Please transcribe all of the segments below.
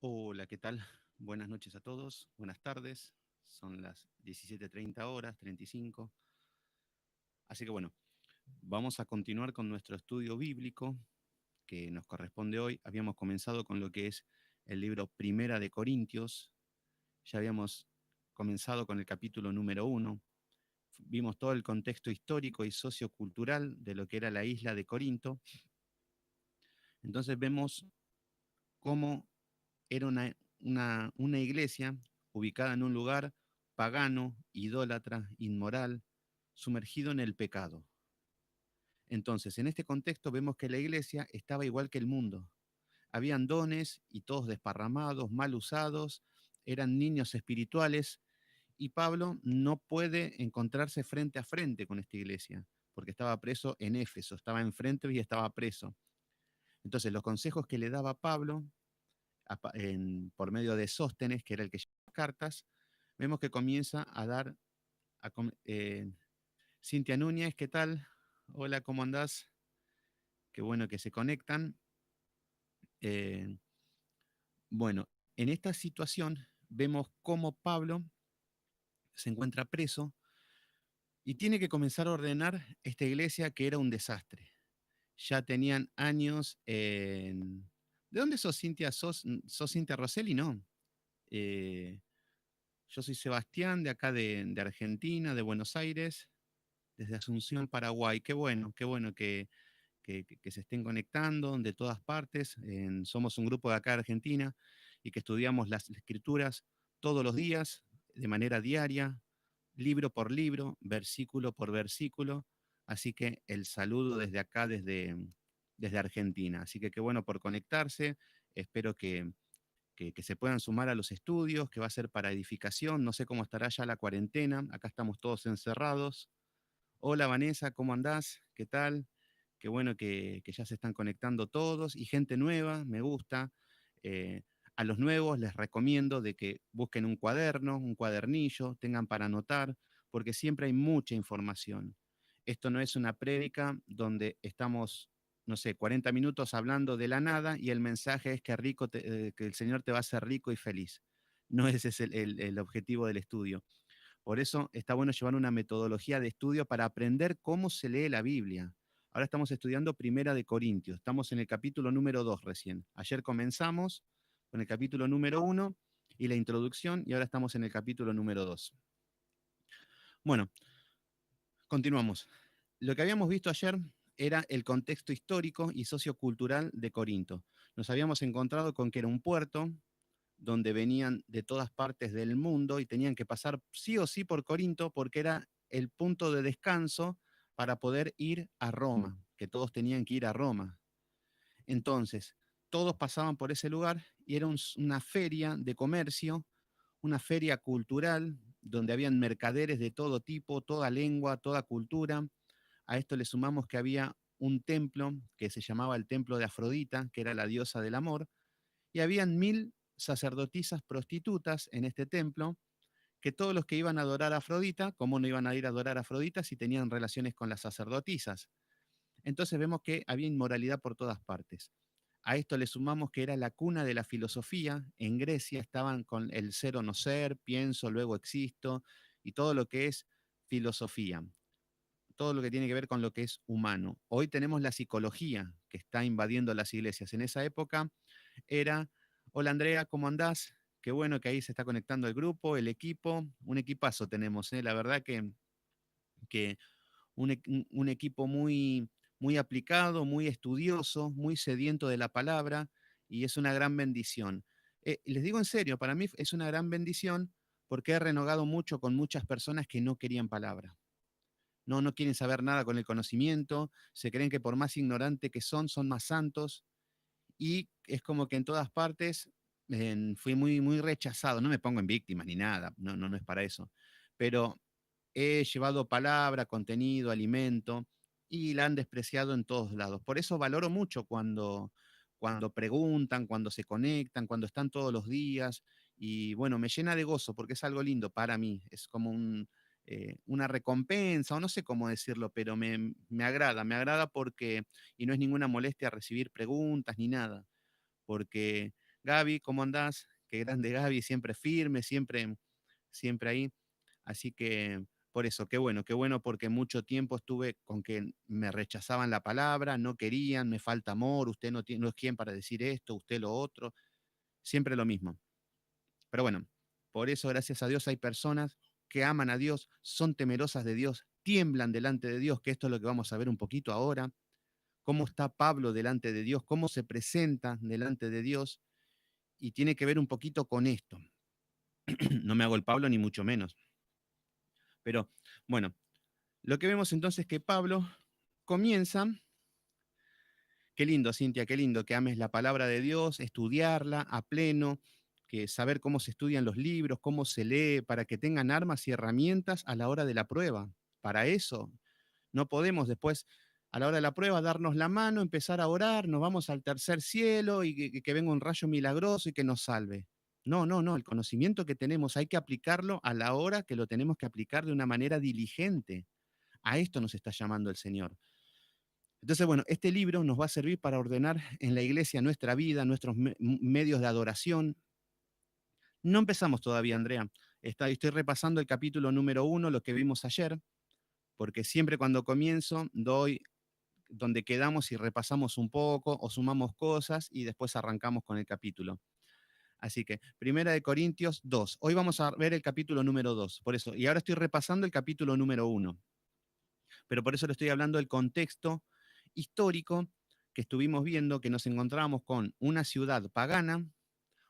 Hola, ¿qué tal? Buenas noches a todos, buenas tardes. Son las 17:30 horas, 35. Así que bueno, vamos a continuar con nuestro estudio bíblico que nos corresponde hoy. Habíamos comenzado con lo que es el libro Primera de Corintios. Ya habíamos comenzado con el capítulo número 1. Vimos todo el contexto histórico y sociocultural de lo que era la isla de Corinto. Entonces vemos cómo era una iglesia ubicada en un lugar pagano, idólatra, inmoral, sumergido en el pecado. Entonces, en este contexto vemos que la iglesia estaba igual que el mundo. Habían dones y todos desparramados, mal usados, eran niños espirituales y Pablo no puede encontrarse frente a frente con esta iglesia porque estaba preso en Éfeso, estaba enfrente y estaba preso. Entonces, los consejos que le daba Pablo por medio de Sóstenes, que era el que llevaba las cartas, vemos que comienza a dar a Cintia Núñez, ¿qué tal? Hola, ¿cómo andás? Qué bueno que se conectan. Eh, bueno, en esta situación vemos cómo Pablo se encuentra preso y tiene que comenzar a ordenar esta iglesia que era un desastre. Ya tenían años en... ¿De dónde sos, Cintia? ¿Sos Cintia Rosselli? No. Eh, yo soy Sebastián, de acá de Argentina, de Buenos Aires, desde Asunción, Paraguay. Qué bueno que se estén conectando de todas partes. Somos un grupo de acá de Argentina y que estudiamos las escrituras todos los días, de manera diaria, libro por libro, versículo por versículo. Así que el saludo desde acá, desde Argentina. Así que qué bueno por conectarse. Espero que se puedan sumar a los estudios, que va a ser para edificación. No sé cómo estará ya la cuarentena. Acá estamos todos encerrados. Hola Vanessa, ¿cómo andás? ¿Qué tal? Qué bueno que ya se están conectando todos y gente nueva, me gusta. Eh, a los nuevos les recomiendo de que busquen un cuaderno, un cuadernillo, tengan para anotar, porque siempre hay mucha información. Esto no es una prédica donde estamos, no sé, 40 minutos hablando de la nada y el mensaje es que el Señor te va a hacer rico y feliz. No ese es el objetivo del estudio. Por eso está bueno llevar una metodología de estudio para aprender cómo se lee la Biblia. Ahora estamos estudiando Primera de Corintios. Estamos en el capítulo número 2 recién. Ayer comenzamos con el capítulo número 1 y la introducción y ahora estamos en el capítulo número 2. Bueno, continuamos. Lo que habíamos visto ayer era el contexto histórico y sociocultural de Corinto. Nos habíamos encontrado con que era un puerto donde venían de todas partes del mundo y tenían que pasar sí o sí por Corinto porque era el punto de descanso para poder ir a Roma, que todos tenían que ir a Roma. Entonces, todos pasaban por ese lugar y era una feria de comercio, una feria cultural, donde habían mercaderes de todo tipo, toda lengua, toda cultura. A esto le sumamos que había un templo que se llamaba el templo de Afrodita, que era la diosa del amor, y habían 1000 sacerdotisas prostitutas en este templo, que todos los que iban a adorar a Afrodita, ¿cómo no iban a ir a adorar a Afrodita si tenían relaciones con las sacerdotisas? Entonces vemos que había inmoralidad por todas partes. A esto le sumamos que era la cuna de la filosofía. En Grecia estaban con el ser o no ser, pienso, luego existo, y todo lo que es filosofía, todo lo que tiene que ver con lo que es humano. Hoy tenemos la psicología que está invadiendo las iglesias. En esa época era, hola Andrea, ¿cómo andás? Qué bueno que ahí se está conectando el grupo, el equipo, un equipazo tenemos, ¿eh? La verdad que un equipo muy aplicado, muy estudioso, muy sediento de la palabra y es una gran bendición. Les digo en serio, para mí es una gran bendición porque he renegado mucho con muchas personas que no querían palabra. No quieren saber nada con el conocimiento, se creen que por más ignorante que son más santos y es como que en todas partes fui muy rechazado. No me pongo en víctima ni nada, no es para eso. Pero he llevado palabra, contenido, alimento y la han despreciado en todos lados. Por eso valoro mucho cuando preguntan, cuando se conectan, cuando están todos los días. Y bueno, me llena de gozo porque es algo lindo para mí. Es como una recompensa, o no sé cómo decirlo, pero me agrada porque, y no es ninguna molestia recibir preguntas ni nada, porque Gaby, ¿cómo andás? Qué grande Gaby, siempre firme, siempre ahí. Así que por eso, qué bueno porque mucho tiempo estuve con que me rechazaban la palabra, no querían, me falta amor, usted no es quien para decir esto, usted lo otro, siempre lo mismo. Pero bueno, por eso, gracias a Dios, hay personas que aman a Dios, son temerosas de Dios, tiemblan delante de Dios, que esto es lo que vamos a ver un poquito ahora, cómo está Pablo delante de Dios, cómo se presenta delante de Dios, y tiene que ver un poquito con esto. No me hago el Pablo ni mucho menos. Pero bueno, lo que vemos entonces es que Pablo comienza, qué lindo, Cintia, qué lindo que ames la palabra de Dios, estudiarla a pleno, que saber cómo se estudian los libros, cómo se lee, para que tengan armas y herramientas a la hora de la prueba. Para eso, no podemos después, a la hora de la prueba, darnos la mano, empezar a orar, nos vamos al tercer cielo y que venga un rayo milagroso y que nos salve. No, no, no, el conocimiento que tenemos hay que aplicarlo a la hora que lo tenemos que aplicar de una manera diligente. A esto nos está llamando el Señor. Entonces, bueno, este libro nos va a servir para ordenar en la iglesia nuestra vida, nuestros medios de adoración. No empezamos todavía, Andrea. Estoy repasando el capítulo número 1, lo que vimos ayer, porque siempre cuando comienzo doy donde quedamos y repasamos un poco o sumamos cosas y después arrancamos con el capítulo. Así que, Primera de Corintios 2. Hoy vamos a ver el capítulo número 2, por eso. Y ahora estoy repasando el capítulo número 1. Pero por eso le estoy hablando del contexto histórico que estuvimos viendo, que nos encontramos con una ciudad pagana,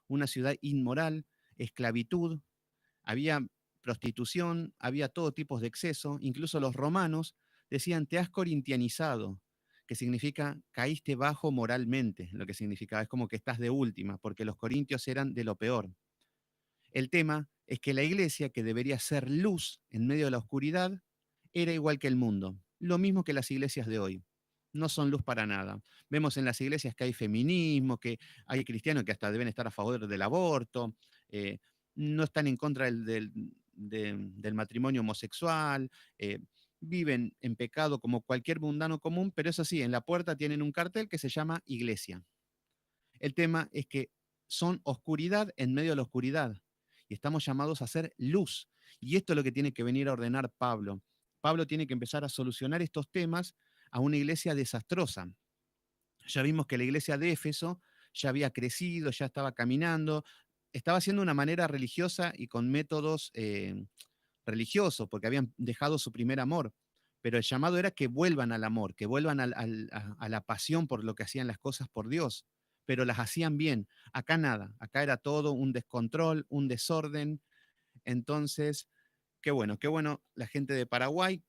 una ciudad inmoral, esclavitud, había prostitución, había todo tipo de exceso, incluso los romanos decían, te has corintianizado, que significa caíste bajo moralmente, lo que significaba, es como que estás de última, porque los corintios eran de lo peor. El tema es que la iglesia, que debería ser luz en medio de la oscuridad, era igual que el mundo, lo mismo que las iglesias de hoy. No son luz para nada. Vemos en las iglesias que hay feminismo, que hay cristianos que hasta deben estar a favor del aborto, eh, no están en contra del matrimonio homosexual, viven en pecado como cualquier mundano común, pero eso sí, en la puerta tienen un cartel que se llama iglesia. El tema es que son oscuridad en medio de la oscuridad y estamos llamados a ser luz. Y esto es lo que tiene que venir a ordenar Pablo. Pablo tiene que empezar a solucionar estos temas a una iglesia desastrosa. Ya vimos que la iglesia de Éfeso ya había crecido, ya estaba caminando, estaba haciendo una manera religiosa y con métodos religiosos, porque habían dejado su primer amor. Pero el llamado era que vuelvan al amor, que vuelvan a la pasión por lo que hacían las cosas por Dios, pero las hacían bien. Acá nada, acá era todo un descontrol, un desorden. Entonces, qué bueno la gente de Paraguay,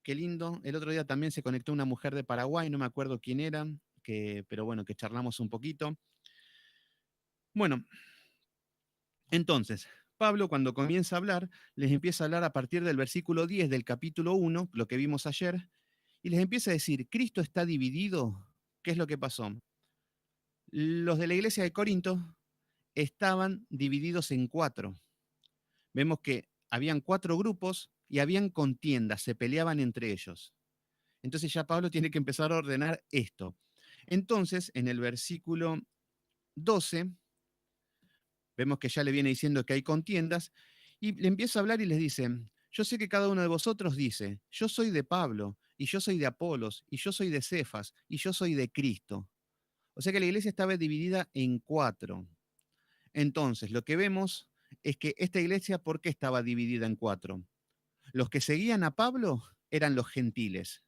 qué lindo. El otro día también se conectó una mujer de Paraguay, no me acuerdo quién era, pero bueno, que charlamos un poquito. Bueno, entonces, Pablo cuando comienza a hablar, les empieza a hablar a partir del versículo 10 del capítulo 1, lo que vimos ayer, y les empieza a decir, Cristo está dividido. ¿Qué es lo que pasó? Los de la iglesia de Corinto estaban divididos en cuatro. Vemos que habían cuatro grupos y habían contiendas, se peleaban entre ellos. Entonces ya Pablo tiene que empezar a ordenar esto. Entonces, en el versículo 12, vemos que ya le viene diciendo que hay contiendas, y le empieza a hablar y les dice, yo sé que cada uno de vosotros dice, yo soy de Pablo, y yo soy de Apolos, y yo soy de Cefas, y yo soy de Cristo. O sea que la iglesia estaba dividida en cuatro. Entonces, lo que vemos es que esta iglesia, ¿por qué estaba dividida en cuatro? Los que seguían a Pablo eran los gentiles.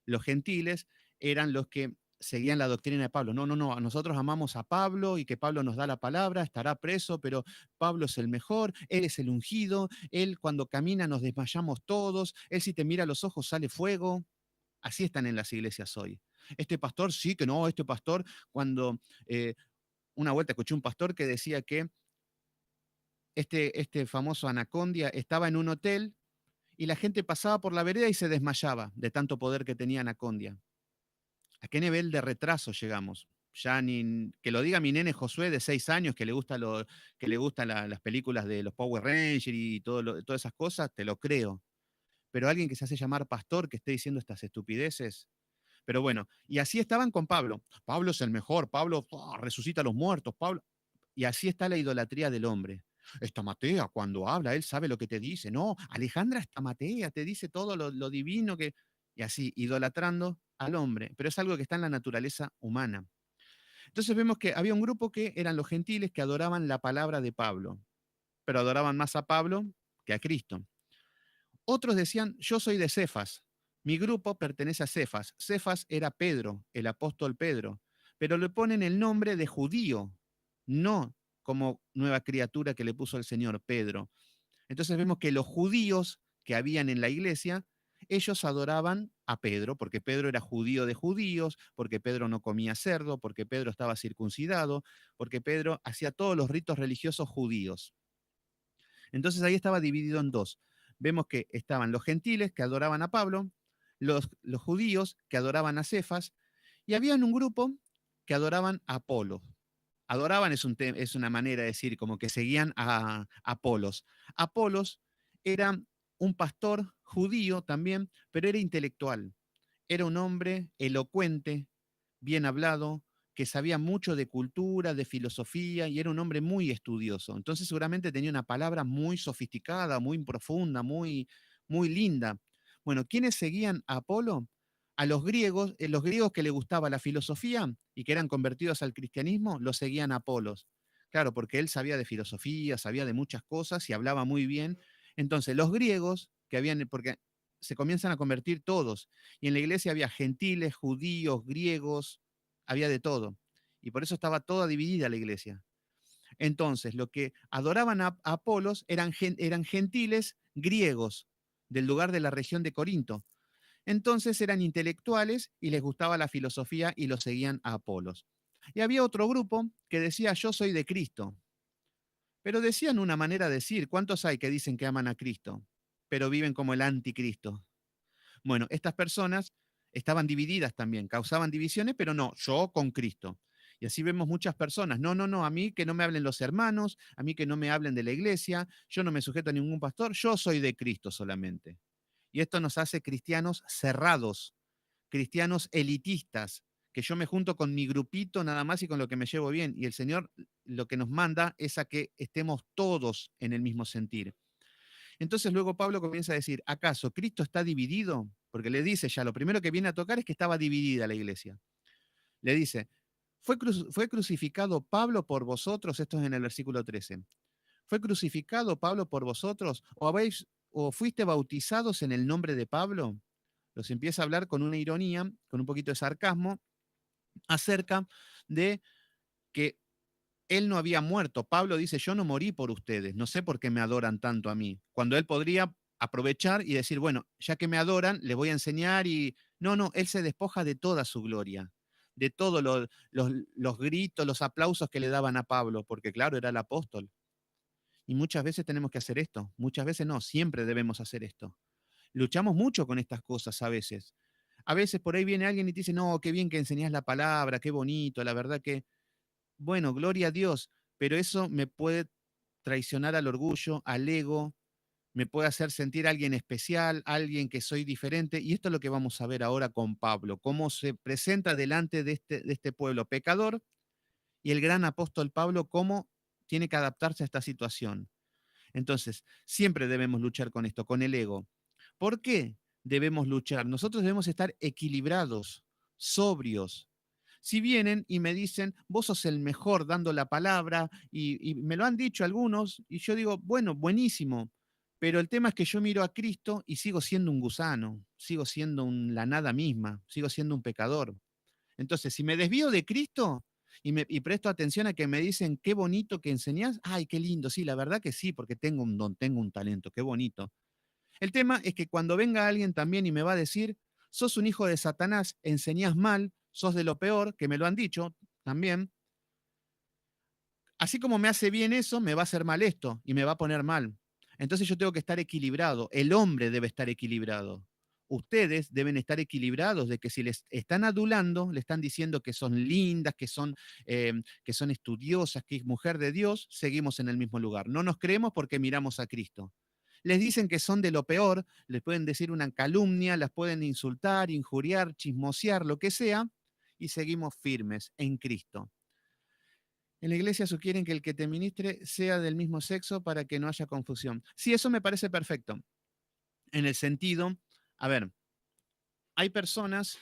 Los gentiles eran los que seguían la doctrina de Pablo. No, no, no, nosotros amamos a Pablo y que Pablo nos da la palabra, estará preso, pero Pablo es el mejor, él es el ungido, él cuando camina nos desmayamos todos, él si te mira a los ojos sale fuego. Así están en las iglesias hoy. Este pastor, sí que no, este pastor, cuando una vuelta escuché un pastor que decía que este famoso Anacondia estaba en un hotel y la gente pasaba por la vereda y se desmayaba de tanto poder que tenía Anacondia. ¿A qué nivel de retraso llegamos? Ya ni que lo diga mi nene Josué de 6 años que le gustan las películas de los Power Rangers y todas esas cosas, te lo creo. Pero alguien que se hace llamar pastor que esté diciendo estas estupideces. Pero bueno, y así estaban con Pablo. Pablo es el mejor, Pablo resucita a los muertos, Pablo. Y así está la idolatría del hombre. Esta Matea, cuando habla, él sabe lo que te dice. No, Alejandra, esta Matea te dice todo lo divino que... Y así, idolatrando al hombre. Pero es algo que está en la naturaleza humana. Entonces vemos que había un grupo que eran los gentiles que adoraban la palabra de Pablo, pero adoraban más a Pablo que a Cristo. Otros decían, yo soy de Cefas, mi grupo pertenece a Cefas. Cefas era Pedro, el apóstol Pedro, pero le ponen el nombre de judío, no como nueva criatura que le puso el Señor, Pedro. Entonces vemos que los judíos que habían en la iglesia, ellos adoraban a Pedro, porque Pedro era judío de judíos, porque Pedro no comía cerdo, porque Pedro estaba circuncidado, porque Pedro hacía todos los ritos religiosos judíos. Entonces ahí estaba dividido en dos. Vemos que estaban los gentiles que adoraban a Pablo, los judíos que adoraban a Cefas, y había un grupo que adoraban a Apolo. Adoraban es una manera de decir, como que seguían a Apolos. Apolos era un pastor judío también, pero era intelectual. Era un hombre elocuente, bien hablado, que sabía mucho de cultura, de filosofía, y era un hombre muy estudioso. Entonces seguramente tenía una palabra muy sofisticada, muy profunda, muy linda. Bueno, ¿quiénes seguían a Apolo? A los griegos que le gustaba la filosofía y que eran convertidos al cristianismo, los seguían a Apolos. Claro, porque él sabía de filosofía, sabía de muchas cosas y hablaba muy bien. Entonces, los griegos que habían, porque se comienzan a convertir todos, y en la iglesia había gentiles, judíos, griegos, había de todo. Y por eso estaba toda dividida la iglesia. Entonces, lo que adoraban a Apolos eran gentiles griegos del lugar de la región de Corinto. Entonces eran intelectuales y les gustaba la filosofía y los seguían a Apolos. Y había otro grupo que decía, yo soy de Cristo. Pero decían una manera de decir, ¿cuántos hay que dicen que aman a Cristo, pero viven como el anticristo? Bueno, estas personas estaban divididas también, causaban divisiones, pero no, yo con Cristo. Y así vemos muchas personas, no, no, no, a mí que no me hablen los hermanos, a mí que no me hablen de la iglesia, yo no me sujeto a ningún pastor, yo soy de Cristo solamente. Y esto nos hace cristianos cerrados, cristianos elitistas, que yo me junto con mi grupito nada más y con lo que me llevo bien. Y el Señor lo que nos manda es a que estemos todos en el mismo sentir. Entonces luego Pablo comienza a decir, ¿acaso Cristo está dividido? Porque le dice ya, lo primero que viene a tocar es que estaba dividida la iglesia. Le dice, ¿fue crucificado Pablo por vosotros? Esto es en el versículo 13. ¿Fue crucificado Pablo por vosotros? ¿O fuiste bautizados en el nombre de Pablo? Los empieza a hablar con una ironía, con un poquito de sarcasmo, acerca de que él no había muerto. Pablo dice, yo no morí por ustedes, no sé por qué me adoran tanto a mí. Cuando él podría aprovechar y decir, bueno, ya que me adoran, les voy a enseñar y... No, no, él se despoja de toda su gloria, de todos los gritos, los aplausos que le daban a Pablo, porque claro, era el apóstol. Y muchas veces tenemos que hacer esto, muchas veces no, siempre debemos hacer esto. Luchamos mucho con estas cosas a veces. A veces por ahí viene alguien y te dice, no, qué bien que enseñás la palabra, qué bonito, la verdad que, bueno, gloria a Dios, pero eso me puede traicionar al orgullo, al ego, me puede hacer sentir a alguien especial, alguien que soy diferente, y esto es lo que vamos a ver ahora con Pablo, cómo se presenta delante de este pueblo pecador y el gran apóstol Pablo, cómo tiene que adaptarse a esta situación. Entonces, siempre debemos luchar con esto, con el ego. ¿Por qué debemos luchar? Nosotros debemos estar equilibrados, sobrios. Si vienen y me dicen, vos sos el mejor dando la palabra, y me lo han dicho algunos, y yo digo, bueno, buenísimo, pero el tema es que yo miro a Cristo y sigo siendo un gusano, sigo siendo la nada misma, sigo siendo un pecador. Entonces, si me desvío de Cristo y presto atención a que me dicen qué bonito que enseñás, ay, qué lindo, sí, la verdad que sí, porque tengo un don, tengo un talento, qué bonito. El tema es que cuando venga alguien también y me va a decir, sos un hijo de Satanás, enseñás mal, sos de lo peor, que me lo han dicho también, así como me hace bien eso, me va a hacer mal esto y me va a poner mal. Entonces yo tengo que estar equilibrado, el hombre debe estar equilibrado. Ustedes deben estar equilibrados de que si les están adulando, le están diciendo que son lindas, que son estudiosas, que es mujer de Dios, seguimos en el mismo lugar. No nos creemos porque miramos a Cristo. Les dicen que son de lo peor, les pueden decir una calumnia, las pueden insultar, injuriar, chismosear, lo que sea, y seguimos firmes en Cristo. En la iglesia sugieren que el que te ministre sea del mismo sexo para que no haya confusión. Sí, eso me parece perfecto. En el sentido, a ver, hay personas,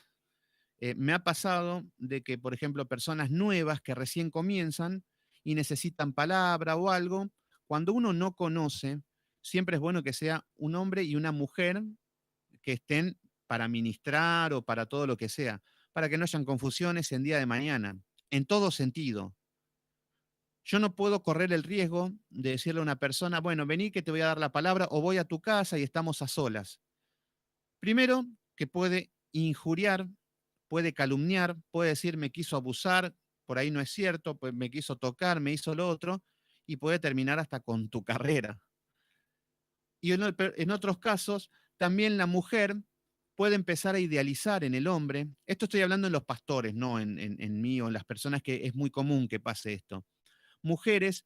me ha pasado de que, por ejemplo, personas nuevas que recién comienzan y necesitan palabra o algo, cuando uno no conoce, siempre es bueno que sea un hombre y una mujer que estén para ministrar o para todo lo que sea, para que no hayan confusiones en día de mañana, en todo sentido. Yo no puedo correr el riesgo de decirle a una persona, bueno, vení que te voy a dar la palabra o voy a tu casa y estamos a solas. Primero, que puede injuriar, puede calumniar, puede decir me quiso abusar, por ahí no es cierto, pues me quiso tocar, me hizo lo otro, y puede terminar hasta con tu carrera. Y en otros casos, también la mujer puede empezar a idealizar en el hombre. Esto estoy hablando en los pastores, no en mí o en las personas que es muy común que pase esto. Mujeres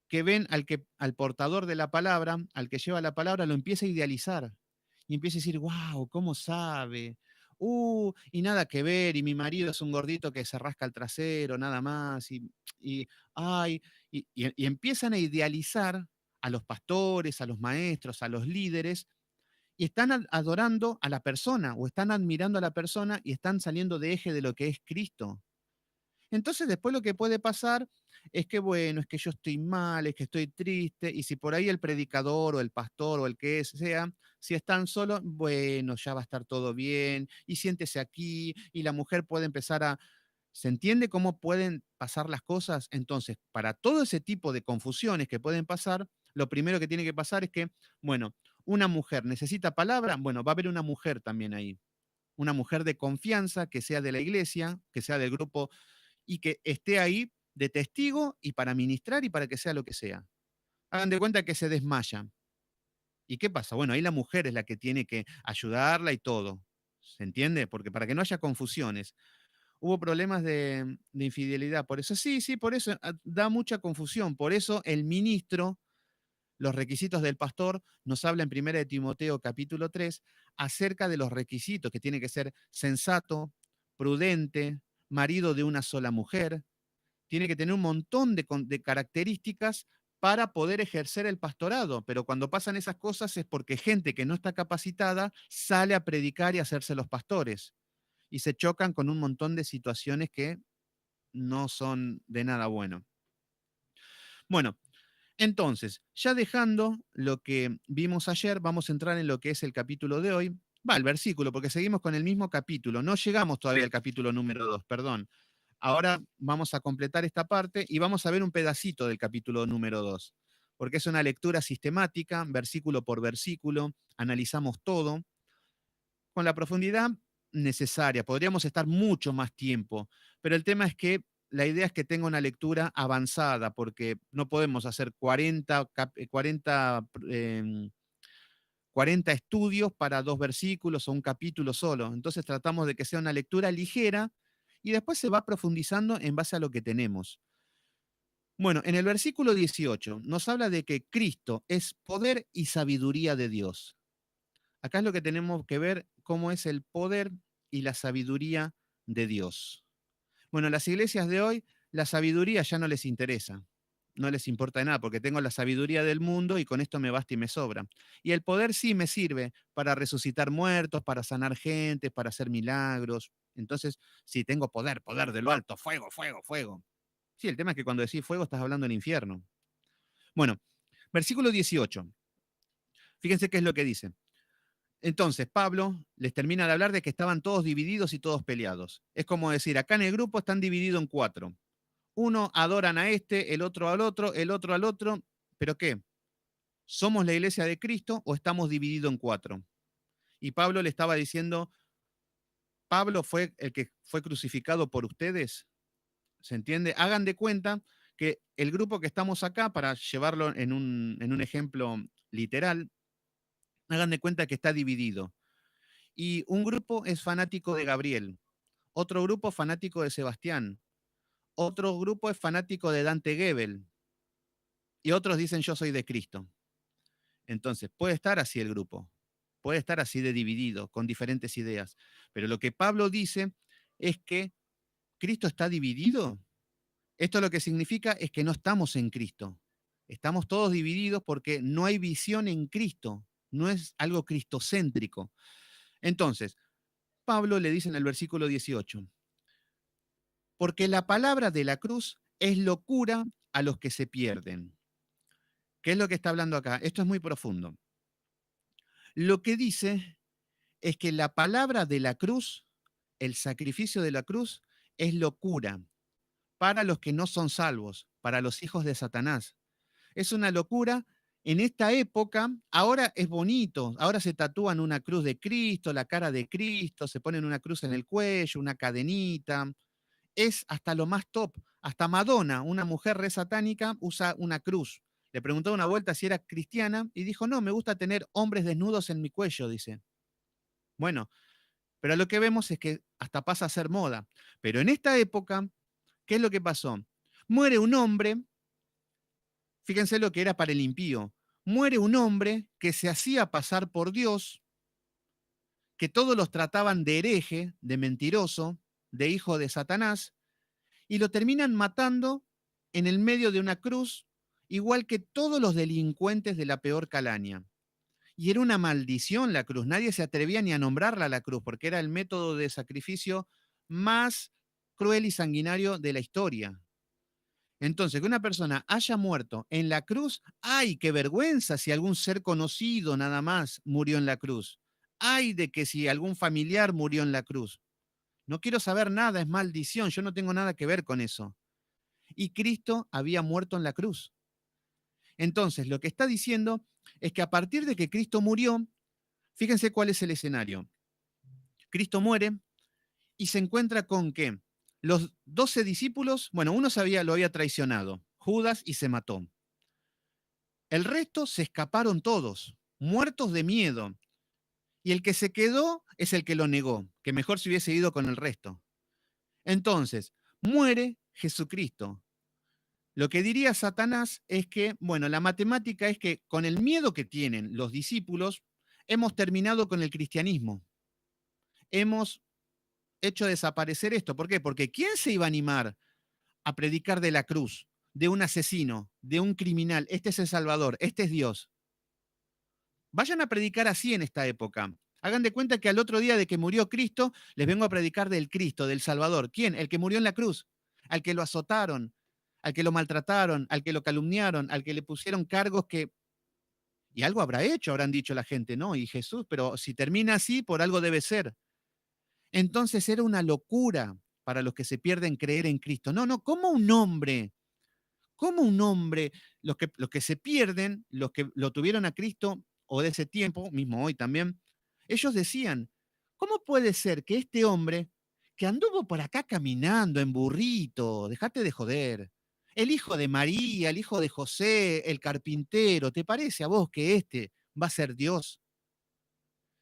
que ven al portador de la palabra, al que lleva la palabra, lo empieza a idealizar. Y empieza a decir, wow, ¿cómo sabe? Y nada que ver, y mi marido es un gordito que se rasca el trasero, nada más, y ay, y empiezan a idealizar a los pastores, a los maestros, a los líderes, y están adorando a la persona, o están admirando a la persona, y están saliendo de eje de lo que es Cristo. Entonces, después lo que puede pasar es que, bueno, es que yo estoy mal, es que estoy triste, y si por ahí el predicador o el pastor o el que sea, si están solos, bueno, ya va a estar todo bien, y siéntese aquí, y la mujer puede empezar a... ¿Se entiende cómo pueden pasar las cosas? Entonces, para todo ese tipo de confusiones que pueden pasar, lo primero que tiene que pasar es que, bueno, una mujer necesita palabra, bueno, va a haber una mujer también ahí, una mujer de confianza que sea de la iglesia, que sea del grupo y que esté ahí de testigo y para ministrar y para que sea lo que sea. Hagan de cuenta que se desmaya. ¿Y qué pasa? Bueno, ahí la mujer es la que tiene que ayudarla y todo. ¿Se entiende? Porque para que no haya confusiones. Hubo problemas de infidelidad. Por eso, sí, sí, por eso da mucha confusión. Por eso el ministro, los requisitos del pastor, nos habla en 1 de Timoteo capítulo 3 acerca de los requisitos, que tiene que ser sensato, prudente, marido de una sola mujer, tiene que tener un montón de características para poder ejercer el pastorado, pero cuando pasan esas cosas es porque gente que no está capacitada sale a predicar y a hacerse los pastores y se chocan con un montón de situaciones que no son de nada bueno. Bueno, entonces, ya dejando lo que vimos ayer, vamos a entrar en lo que es el capítulo de hoy. Va, el versículo, porque seguimos con el mismo capítulo. No llegamos todavía al capítulo número 2, perdón. Ahora vamos a completar esta parte y vamos a ver un pedacito del capítulo número 2, porque es una lectura sistemática, versículo por versículo, analizamos todo con la profundidad necesaria. Podríamos estar mucho más tiempo, pero el tema es que la idea es que tenga una lectura avanzada, porque no podemos hacer 40 estudios para 2 versículos o un capítulo solo. Entonces tratamos de que sea una lectura ligera y después se va profundizando en base a lo que tenemos. Bueno, en el versículo 18 nos habla de que Cristo es poder y sabiduría de Dios. Acá es lo que tenemos que ver cómo es el poder y la sabiduría de Dios. Bueno, las iglesias de hoy, la sabiduría ya no les interesa, no les importa de nada, porque tengo la sabiduría del mundo y con esto me basta y me sobra. Y el poder sí me sirve para resucitar muertos, para sanar gente, para hacer milagros. Entonces, sí, tengo poder, poder de lo alto, fuego, fuego, fuego. Sí, el tema es que cuando decís fuego estás hablando del infierno. Bueno, versículo 18. Fíjense qué es lo que dice. Entonces, Pablo les termina de hablar de que estaban todos divididos y todos peleados. Es como decir, acá en el grupo están divididos en 4. Uno adoran a este, el otro al otro, el otro al otro. ¿Pero qué? ¿Somos la iglesia de Cristo o estamos divididos en 4? Y Pablo le estaba diciendo, Pablo fue el que fue crucificado por ustedes. ¿Se entiende? Hagan de cuenta que el grupo que estamos acá, para llevarlo en un ejemplo literal, hagan de cuenta que está dividido. Y un grupo es fanático de Gabriel, otro grupo fanático de Sebastián, otro grupo es fanático de Dante Gebel y otros dicen yo soy de Cristo. Entonces, puede estar así el grupo, puede estar así de dividido, con diferentes ideas. Pero lo que Pablo dice es que Cristo está dividido. Esto lo que significa es que no estamos en Cristo. Estamos todos divididos porque no hay visión en Cristo, no es algo cristocéntrico. Entonces, Pablo le dice en el versículo 18, porque la palabra de la cruz es locura a los que se pierden. ¿Qué es lo que está hablando acá? Esto es muy profundo. Lo que dice es que la palabra de la cruz, el sacrificio de la cruz, es locura para los que no son salvos, para los hijos de Satanás. Es una locura. En esta época, ahora es bonito, ahora se tatúan una cruz de Cristo, la cara de Cristo, se ponen una cruz en el cuello, una cadenita. Es hasta lo más top. Hasta Madonna, una mujer re satánica, usa una cruz. Le preguntó una vuelta si era cristiana y dijo, no, me gusta tener hombres desnudos en mi cuello, dice. Bueno, pero lo que vemos es que hasta pasa a ser moda. Pero en esta época, ¿qué es lo que pasó? Muere un hombre, fíjense lo que era para el impío, muere un hombre que se hacía pasar por Dios, que todos los trataban de hereje, de mentiroso, de hijo de Satanás, y lo terminan matando en el medio de una cruz, igual que todos los delincuentes de la peor calaña. Y era una maldición la cruz, nadie se atrevía ni a nombrarla la cruz, porque era el método de sacrificio más cruel y sanguinario de la historia. Entonces, que una persona haya muerto en la cruz, ¡ay, qué vergüenza si algún ser conocido nada más murió en la cruz! ¡Ay de que si algún familiar murió en la cruz! No quiero saber nada, es maldición, yo no tengo nada que ver con eso. Y Cristo había muerto en la cruz. Entonces, lo que está diciendo es que a partir de que Cristo murió, fíjense cuál es el escenario. Cristo muere y se encuentra con que los 12 discípulos, bueno, uno lo había traicionado, Judas, y se mató. El resto se escaparon todos, muertos de miedo. Y el que se quedó es el que lo negó, que mejor se hubiese ido con el resto. Entonces, muere Jesucristo. Lo que diría Satanás es que, bueno, la matemática es que con el miedo que tienen los discípulos, hemos terminado con el cristianismo. Hemos hecho desaparecer esto. ¿Por qué? Porque ¿quién se iba a animar a predicar de la cruz, de un asesino, de un criminal? Este es el Salvador, este es Dios. Vayan a predicar así en esta época. Hagan de cuenta que al otro día de que murió Cristo, les vengo a predicar del Cristo, del Salvador. ¿Quién? El que murió en la cruz, al que lo azotaron, al que lo maltrataron, al que lo calumniaron, al que le pusieron cargos que... Y algo habrá hecho, habrán dicho la gente, ¿no? Y Jesús, pero si termina así, por algo debe ser. Entonces era una locura para los que se pierden creer en Cristo. No, no, ¿cómo un hombre? ¿Cómo un hombre, los que se pierden, los que lo tuvieron a Cristo o de ese tiempo, mismo hoy también, ellos decían, ¿cómo puede ser que este hombre que anduvo por acá caminando en burrito, dejate de joder, el hijo de María, el hijo de José, el carpintero, ¿te parece a vos que este va a ser Dios?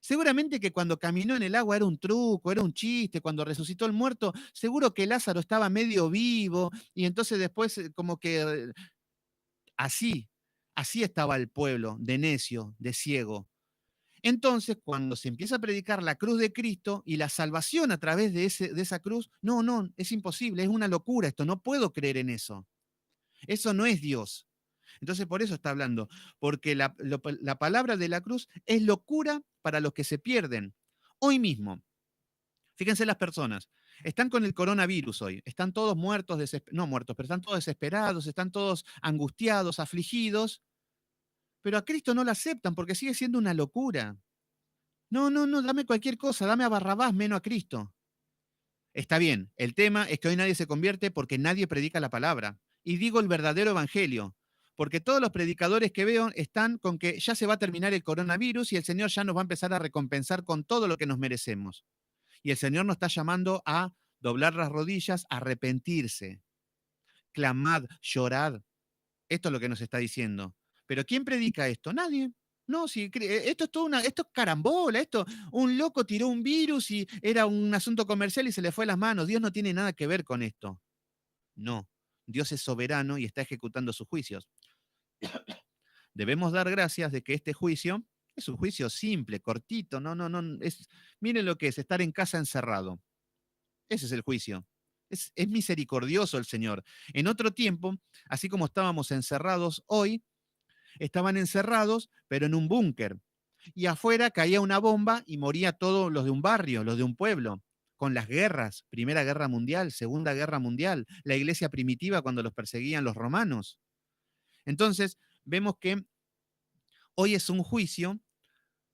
Seguramente que cuando caminó en el agua era un truco, era un chiste, cuando resucitó el muerto, seguro que Lázaro estaba medio vivo y entonces después como que así, así estaba el pueblo, de necio, de ciego. Entonces, cuando se empieza a predicar la cruz de Cristo y la salvación a través de esa cruz, no, no, es imposible, es una locura esto, no puedo creer en eso. Eso no es Dios. Entonces, por eso está hablando, porque la palabra de la cruz es locura para los que se pierden. Hoy mismo, fíjense las personas, están con el coronavirus hoy, están todos muertos, no muertos, pero están todos desesperados, están todos angustiados, afligidos, pero a Cristo no lo aceptan porque sigue siendo una locura. No, no, no, dame cualquier cosa, dame a Barrabás menos a Cristo. Está bien, el tema es que hoy nadie se convierte porque nadie predica la palabra. Y digo el verdadero evangelio, porque todos los predicadores que veo están con que ya se va a terminar el coronavirus y el Señor ya nos va a empezar a recompensar con todo lo que nos merecemos. Y el Señor nos está llamando a doblar las rodillas, a arrepentirse, clamad, llorad. Esto es lo que nos está diciendo. Pero ¿quién predica esto? Nadie. No, si, esto es esto es carambola, un loco tiró un virus y era un asunto comercial y se le fue a las manos. Dios no tiene nada que ver con esto. No, Dios es soberano y está ejecutando sus juicios. Debemos dar gracias de que este juicio es un juicio simple, cortito, no, no, no, miren lo que es estar en casa encerrado. Ese es el juicio. Es misericordioso el Señor. En otro tiempo, así como estábamos encerrados hoy, estaban encerrados, pero en un búnker. Y afuera caía una bomba y moría todos los de un barrio, los de un pueblo, con las guerras, Primera Guerra Mundial, Segunda Guerra Mundial, la iglesia primitiva cuando los perseguían los romanos. Entonces, vemos que hoy es un juicio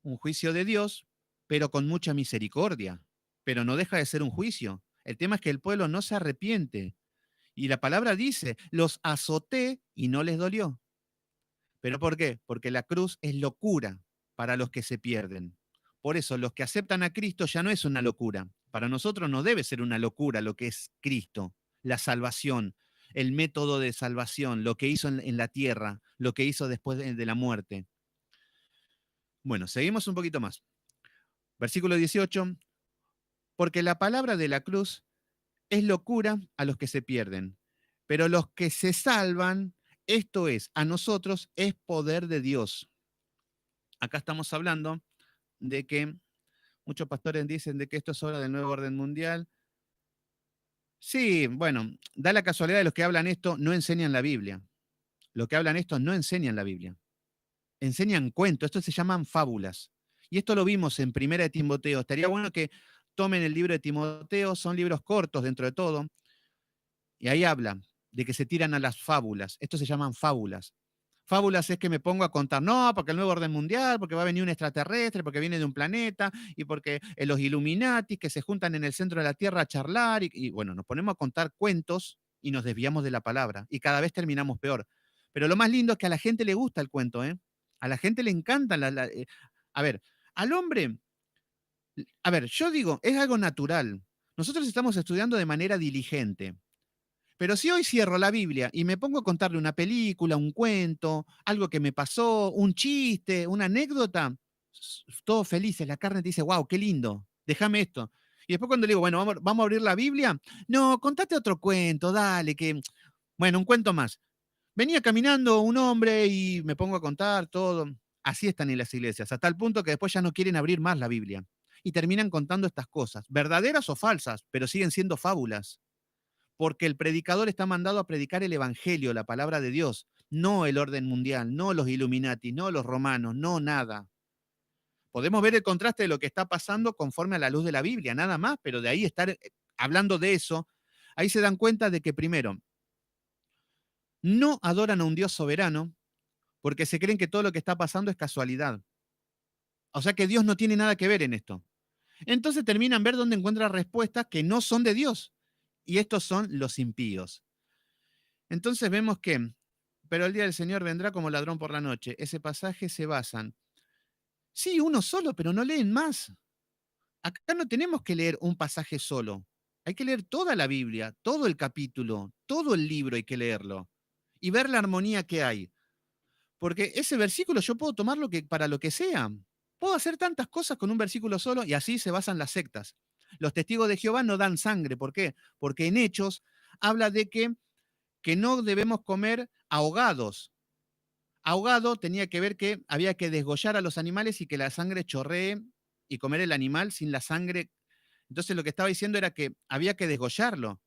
de Dios, pero con mucha misericordia, pero no deja de ser un juicio. El tema es que el pueblo no se arrepiente. Y la palabra dice, los azoté y no les dolió. ¿Pero por qué? Porque la cruz es locura para los que se pierden. Por eso, los que aceptan a Cristo ya no es una locura. Para nosotros no debe ser una locura lo que es Cristo, la salvación, el método de salvación, lo que hizo en la tierra, lo que hizo después de la muerte. Bueno, seguimos un poquito más. Versículo 18, porque la palabra de la cruz es locura a los que se pierden, pero los que se salvan, esto es, a nosotros es poder de Dios. Acá estamos hablando de que muchos pastores dicen de que esto es obra del nuevo orden mundial. Sí, bueno, da la casualidad de los que hablan esto no enseñan la Biblia. Los que hablan esto no enseñan la Biblia. Enseñan cuentos, esto se llaman fábulas. Y esto lo vimos en Primera de Timoteo. Estaría bueno que tomen el libro de Timoteo, son libros cortos dentro de todo, y ahí habla de que se tiran a las fábulas. Esto se llaman fábulas. Fábulas es que me pongo a contar, no, porque el nuevo orden mundial, porque va a venir un extraterrestre, porque viene de un planeta, y porque los Illuminati que se juntan en el centro de la Tierra a charlar, y bueno, nos ponemos a contar cuentos y nos desviamos de la palabra, y cada vez terminamos peor. Pero lo más lindo es que a la gente le gusta el cuento, ¿eh? A la gente le encanta. A ver, al hombre, a ver, yo digo, es algo natural. Nosotros estamos estudiando de manera diligente. Pero si hoy cierro la Biblia y me pongo a contarle una película, un cuento, algo que me pasó, un chiste, una anécdota, todos felices, la carne te dice, wow, qué lindo, déjame esto. Y después cuando le digo, bueno, vamos a abrir la Biblia, no, contate otro cuento, dale, que, bueno, un cuento más. Venía caminando un hombre y me pongo a contar todo. Así están en las iglesias, hasta el punto que después ya no quieren abrir más la Biblia. Y terminan contando estas cosas, verdaderas o falsas, pero siguen siendo fábulas, porque el predicador está mandado a predicar el Evangelio, la palabra de Dios, no el orden mundial, no los Illuminati, no los romanos, no nada. Podemos ver el contraste de lo que está pasando conforme a la luz de la Biblia, nada más, pero de ahí estar hablando de eso, ahí se dan cuenta de que primero, no adoran a un Dios soberano porque se creen que todo lo que está pasando es casualidad. O sea que Dios no tiene nada que ver en esto. Entonces terminan ver dónde encuentran respuestas que no son de Dios. Y estos son los impíos. Entonces vemos que, pero el día del Señor vendrá como ladrón por la noche. Ese pasaje se basan, sí, uno solo, pero no leen más. Acá no tenemos que leer un pasaje solo. Hay que leer toda la Biblia, todo el capítulo, todo el libro hay que leerlo y ver la armonía que hay. Porque ese versículo yo puedo tomarlo para lo que sea. Puedo hacer tantas cosas con un versículo solo y así se basan las sectas. Los testigos de Jehová no dan sangre. ¿Por qué? Porque en Hechos habla de que no debemos comer ahogados. Ahogado tenía que ver que había que desgollar a los animales y que la sangre chorree y comer el animal sin la sangre. Entonces lo que estaba diciendo era que había que desgollarlo.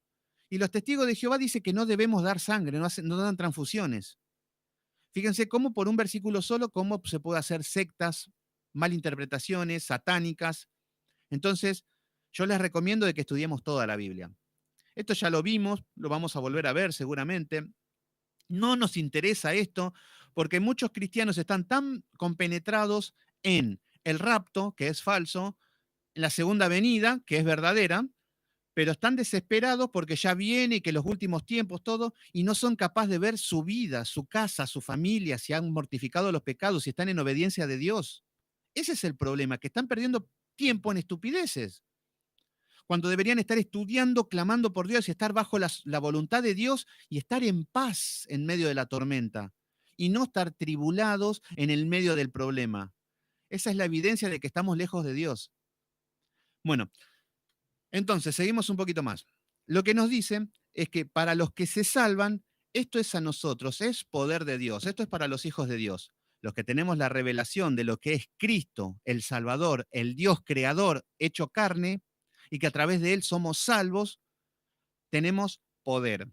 Y los testigos de Jehová dicen que no debemos dar sangre, no dan transfusiones. Fíjense cómo por un versículo solo, cómo se puede hacer sectas, malinterpretaciones, satánicas. Entonces, yo les recomiendo de que estudiemos toda la Biblia. Esto ya lo vimos, lo vamos a volver a ver seguramente. No nos interesa esto porque muchos cristianos están tan compenetrados en el rapto, que es falso, en la segunda venida, que es verdadera, pero están desesperados porque ya viene y que los últimos tiempos, todo, y no son capaces de ver su vida, su casa, su familia, si han mortificado los pecados, si están en obediencia de Dios. Ese es el problema, que están perdiendo tiempo en estupideces, cuando deberían estar estudiando, clamando por Dios y estar bajo la voluntad de Dios y estar en paz en medio de la tormenta y no estar tribulados en el medio del problema. Esa es la evidencia de que estamos lejos de Dios. Bueno, entonces seguimos un poquito más. Lo que nos dice es que para los que se salvan, esto es a nosotros, es poder de Dios, esto es para los hijos de Dios, los que tenemos la revelación de lo que es Cristo, el Salvador, el Dios creador hecho carne, y que a través de él somos salvos. tenemos poder.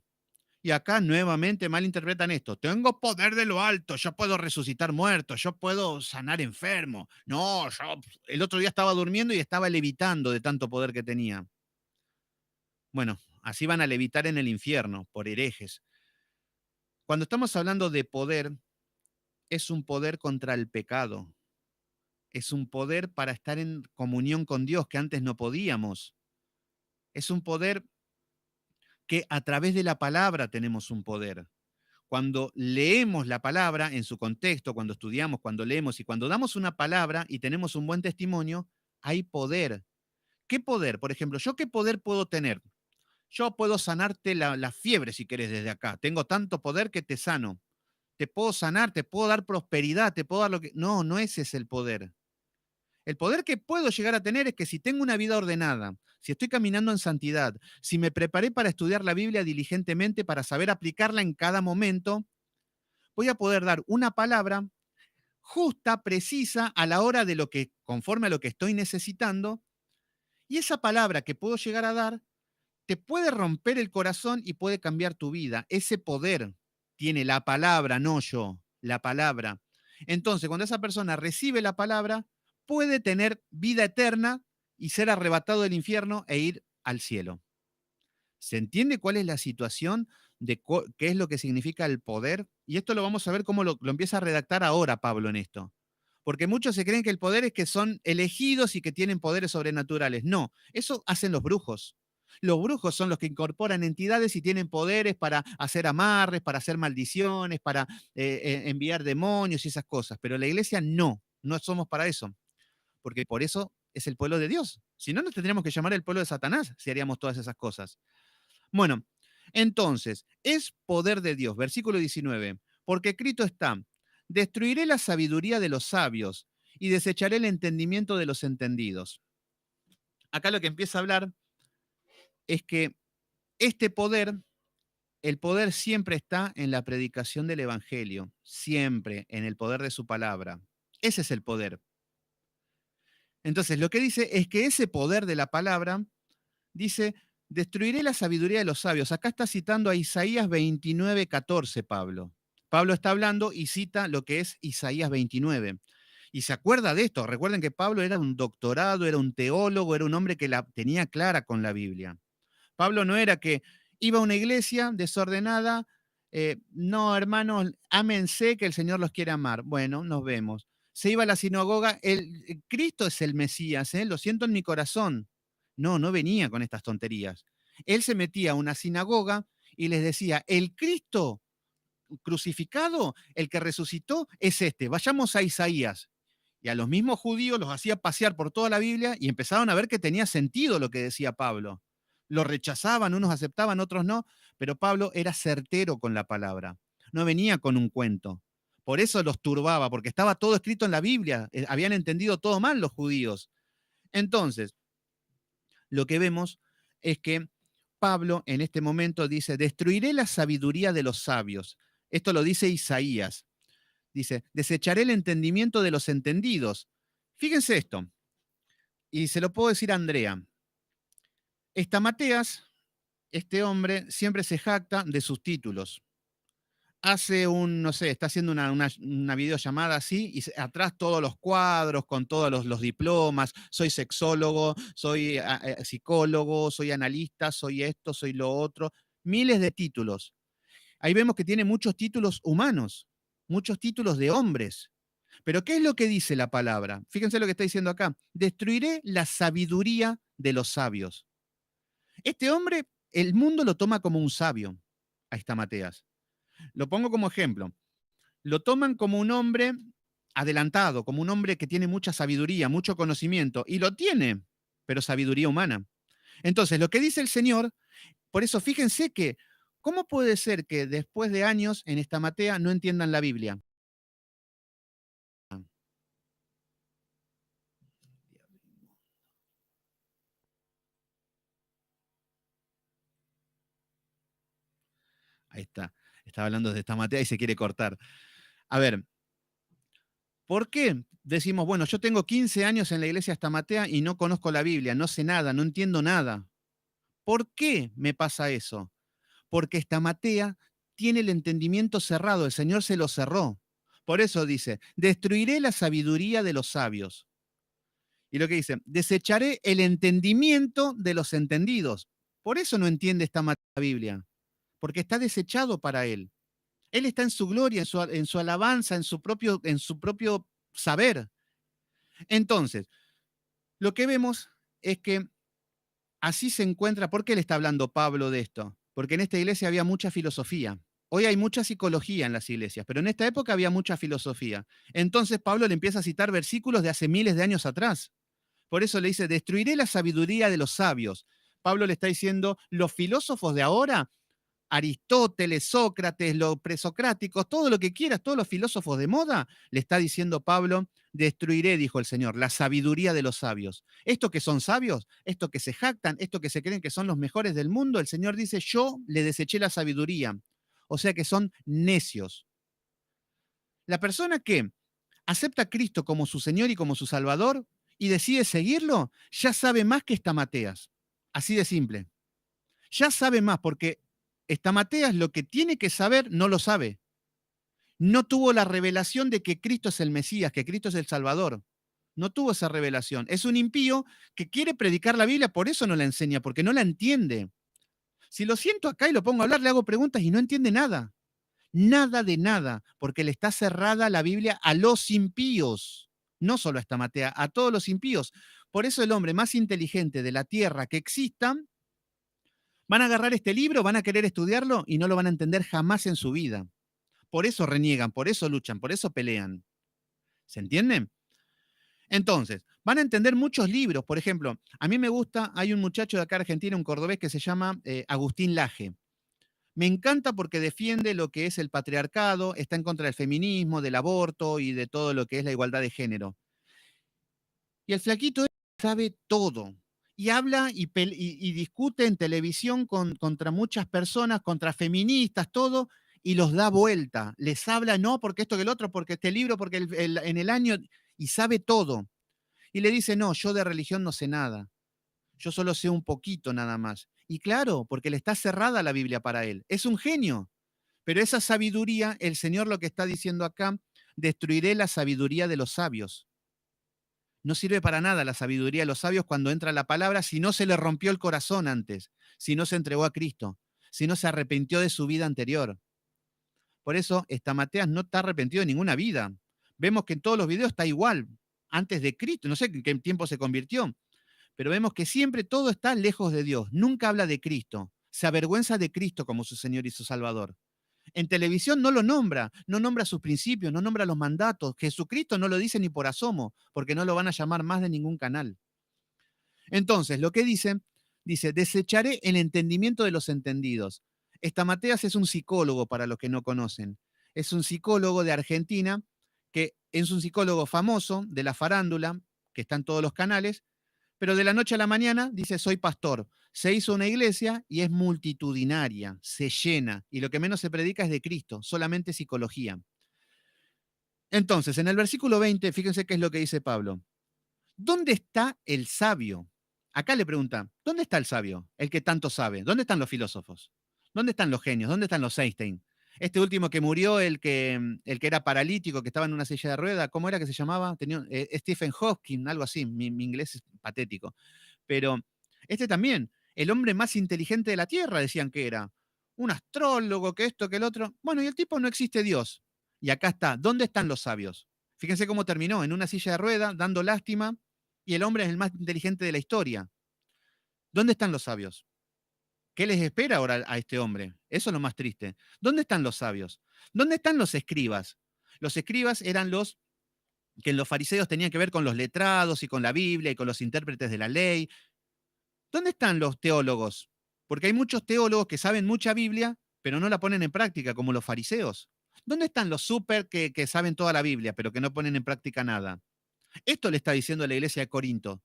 Y acá nuevamente malinterpretan esto. Tengo poder de lo alto, yo puedo resucitar muertos, yo puedo sanar enfermos. No, yo el otro día estaba durmiendo y estaba levitando de tanto poder que tenía. Bueno, así van a levitar en el infierno por herejes. Cuando estamos hablando de poder, es un poder contra el pecado. Es un poder para estar en comunión con Dios que antes no podíamos. Es un poder que a través de la palabra tenemos un poder. Cuando leemos la palabra en su contexto, cuando estudiamos, cuando leemos y cuando damos una palabra y tenemos un buen testimonio, hay poder. ¿Qué poder? Por ejemplo, ¿yo qué poder puedo tener? Yo puedo sanarte la fiebre si querés desde acá. Tengo tanto poder que te sano. Te puedo sanar, te puedo dar prosperidad, te puedo dar lo que... No, no ese es el poder. El poder que puedo llegar a tener es que si tengo una vida ordenada, si estoy caminando en santidad, si me preparé para estudiar la Biblia diligentemente para saber aplicarla en cada momento, voy a poder dar una palabra justa, precisa, a la hora de lo que, conforme a lo que estoy necesitando, y esa palabra que puedo llegar a dar te puede romper el corazón y puede cambiar tu vida. Ese poder tiene la palabra, no yo, la palabra. Entonces, cuando esa persona recibe la palabra, puede tener vida eterna y ser arrebatado del infierno e ir al cielo. ¿Se entiende cuál es la situación de qué es lo que significa el poder? Y esto lo vamos a ver cómo lo empieza a redactar ahora Pablo en esto. Porque muchos se creen que el poder es que son elegidos y que tienen poderes sobrenaturales. No, eso hacen los brujos. Los brujos son los que incorporan entidades y tienen poderes para hacer amarres, para hacer maldiciones, para enviar demonios y esas cosas. Pero la iglesia no, no somos para eso. Porque por eso es el pueblo de Dios. Si no, nos tendríamos que llamar el pueblo de Satanás si haríamos todas esas cosas. Bueno, entonces, es poder de Dios. Versículo 19. Porque escrito está, destruiré la sabiduría de los sabios y desecharé el entendimiento de los entendidos. Acá lo que empieza a hablar es que este poder, el poder siempre está en la predicación del Evangelio, siempre en el poder de su palabra. Ese es el poder. Entonces, lo que dice es que ese poder de la palabra dice, destruiré la sabiduría de los sabios. Acá está citando a Isaías 29:14, Pablo. Pablo está hablando y cita lo que es Isaías 29. Y se acuerda de esto. Recuerden que Pablo era un doctorado, era un teólogo, era un hombre que la tenía clara con la Biblia. Pablo no era que iba a una iglesia desordenada, no, hermanos, ámense que el Señor los quiere amar. Bueno, nos vemos. Se iba a la sinagoga, Cristo es el Mesías, lo siento en mi corazón. No, no venía con estas tonterías. Él se metía a una sinagoga y les decía, el Cristo crucificado, el que resucitó, es este. Vayamos a Isaías. Y a los mismos judíos los hacía pasear por toda la Biblia y empezaron a ver que tenía sentido lo que decía Pablo. Lo rechazaban, unos aceptaban, otros no, pero Pablo era certero con la palabra. No venía con un cuento. Por eso los turbaba, porque estaba todo escrito en la Biblia. Habían entendido todo mal los judíos. Entonces, lo que vemos es que Pablo en este momento dice, destruiré la sabiduría de los sabios. Esto lo dice Isaías. Dice, desecharé el entendimiento de los entendidos. Fíjense esto, y se lo puedo decir a Andrea. Estamateas, este hombre, siempre se jacta de sus títulos. Hace no sé, está haciendo una videollamada así, y atrás todos los cuadros con todos los diplomas. Soy sexólogo, soy psicólogo, soy analista, soy esto, soy lo otro. Miles de títulos. Ahí vemos que tiene muchos títulos humanos, muchos títulos de hombres. Pero ¿qué es lo que dice la palabra? Fíjense lo que está diciendo acá. Destruiré la sabiduría de los sabios. Este hombre, el mundo lo toma como un sabio, a esta Mateas. Lo pongo como ejemplo. Lo toman como un hombre adelantado, como un hombre que tiene mucha sabiduría, mucho conocimiento, y lo tiene, pero sabiduría humana. Entonces, lo que dice el Señor, por eso fíjense que, ¿cómo puede ser que después de años en esta Matea no entiendan la Biblia? Ahí está. Estaba hablando de esta Matea y se quiere cortar. A ver, ¿por qué decimos, bueno, yo tengo 15 años en la iglesia Estamatea y no conozco la Biblia, no sé nada, no entiendo nada? ¿Por qué me pasa eso? Porque esta Matea tiene el entendimiento cerrado, el Señor se lo cerró. Por eso dice, destruiré la sabiduría de los sabios. Y lo que dice, desecharé el entendimiento de los entendidos. Por eso no entiende esta Biblia, porque está desechado para él. Él está en su gloria, en su alabanza, en su propio saber. Entonces, lo que vemos es que así se encuentra. ¿Por qué le está hablando Pablo de esto? Porque en esta iglesia había mucha filosofía. Hoy hay mucha psicología en las iglesias, pero en esta época había mucha filosofía. Entonces Pablo le empieza a citar versículos de hace miles de años atrás. Por eso le dice, destruiré la sabiduría de los sabios. Pablo le está diciendo, los filósofos de ahora, Aristóteles, Sócrates, los presocráticos, todo lo que quieras, todos los filósofos de moda, le está diciendo Pablo, destruiré, dijo el Señor, la sabiduría de los sabios. Estos que son sabios, estos que se jactan, estos que se creen que son los mejores del mundo, el Señor dice, yo le deseché la sabiduría. O sea que son necios. La persona que acepta a Cristo como su Señor y como su Salvador y decide seguirlo, ya sabe más que Estamateas. Así de simple. Ya sabe más porque Estamateas lo que tiene que saber no lo sabe. No tuvo la revelación de que Cristo es el Mesías, que Cristo es el Salvador. No tuvo esa revelación. Es un impío que quiere predicar la Biblia, por eso no la enseña, porque no la entiende. Si lo siento acá y lo pongo a hablar, le hago preguntas y no entiende nada. Nada de nada, porque le está cerrada la Biblia a los impíos. No solo a Estamatea, a todos los impíos. Por eso el hombre más inteligente de la tierra que exista van a agarrar este libro, van a querer estudiarlo y no lo van a entender jamás en su vida. Por eso reniegan, por eso luchan, por eso pelean. ¿Se entienden? Entonces, van a entender muchos libros. Por ejemplo, a mí me gusta, hay un muchacho de acá Argentina, un cordobés que se llama Agustín Laje. Me encanta porque defiende lo que es el patriarcado, está en contra del feminismo, del aborto y de todo lo que es la igualdad de género. Y el flaquito sabe todo. Y habla y discute en televisión contra muchas personas, contra feministas, todo, y los da vuelta. Les habla, no, porque esto que el otro, porque este libro, porque en el año, y sabe todo. Y le dice, no, yo de religión no sé nada. Yo solo sé un poquito nada más. Y claro, porque le está cerrada la Biblia para él. Es un genio. Pero esa sabiduría, el Señor lo que está diciendo acá, destruiré la sabiduría de los sabios. No sirve para nada la sabiduría de los sabios cuando entra la palabra si no se le rompió el corazón antes, si no se entregó a Cristo, si no se arrepintió de su vida anterior. Por eso, Estamateas no está arrepentido de ninguna vida. Vemos que en todos los videos está igual, antes de Cristo, no sé en qué tiempo se convirtió, pero vemos que siempre todo está lejos de Dios, nunca habla de Cristo, se avergüenza de Cristo como su Señor y su Salvador. En televisión no lo nombra, no nombra sus principios, no nombra los mandatos. Jesucristo no lo dice ni por asomo, porque no lo van a llamar más de ningún canal. Entonces, lo que dice, desecharé el entendimiento de los entendidos. Estamateas es un psicólogo para los que no conocen. Es un psicólogo de Argentina, que es un psicólogo famoso de la farándula, que está en todos los canales, pero de la noche a la mañana dice, soy pastor. Se hizo una iglesia y es multitudinaria, se llena, y lo que menos se predica es de Cristo, solamente psicología. Entonces, en el versículo 20, fíjense qué es lo que dice Pablo. ¿Dónde está el sabio? Acá le pregunta, ¿dónde está el sabio? El que tanto sabe. ¿Dónde están los filósofos? ¿Dónde están los genios? ¿Dónde están los Einstein? Este último que murió, el que era paralítico, que estaba en una silla de rueda, ¿cómo era que se llamaba? Tenía, Stephen Hawking, algo así. Mi inglés es patético. Pero este también, el hombre más inteligente de la Tierra, decían que era. Un astrólogo, que esto, que el otro. Bueno, y el tipo no existe Dios. Y acá está, ¿dónde están los sabios? Fíjense cómo terminó, en una silla de rueda, dando lástima, y el hombre es el más inteligente de la historia. ¿Dónde están los sabios? ¿Qué les espera ahora a este hombre? Eso es lo más triste. ¿Dónde están los sabios? ¿Dónde están los escribas? Los escribas eran los que en los fariseos tenían que ver con los letrados y con la Biblia y con los intérpretes de la ley. ¿Dónde están los teólogos? Porque hay muchos teólogos que saben mucha Biblia, pero no la ponen en práctica, como los fariseos. ¿Dónde están los súper que saben toda la Biblia, pero que no ponen en práctica nada? Esto le está diciendo la iglesia de Corinto.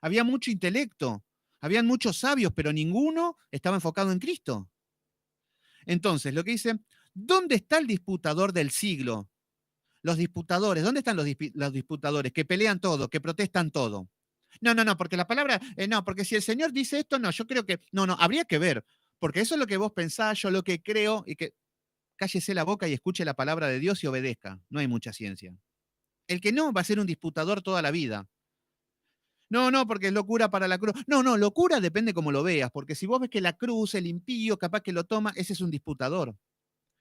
Había mucho intelecto, habían muchos sabios, pero ninguno estaba enfocado en Cristo. Entonces, lo que dice, ¿dónde está el disputador del siglo? Los disputadores, ¿dónde están los disputadores que pelean todo, que protestan todo? No, porque la palabra, no, porque si el Señor dice esto, no, yo creo que, no, habría que ver, porque eso es lo que vos pensás, yo lo que creo, y que cállese la boca y escuche la palabra de Dios y obedezca. No hay mucha ciencia. El que no va a ser un disputador toda la vida. No, porque es locura para la cruz. No, locura depende cómo lo veas, porque si vos ves que la cruz, el impío, capaz que lo toma, ese es un disputador.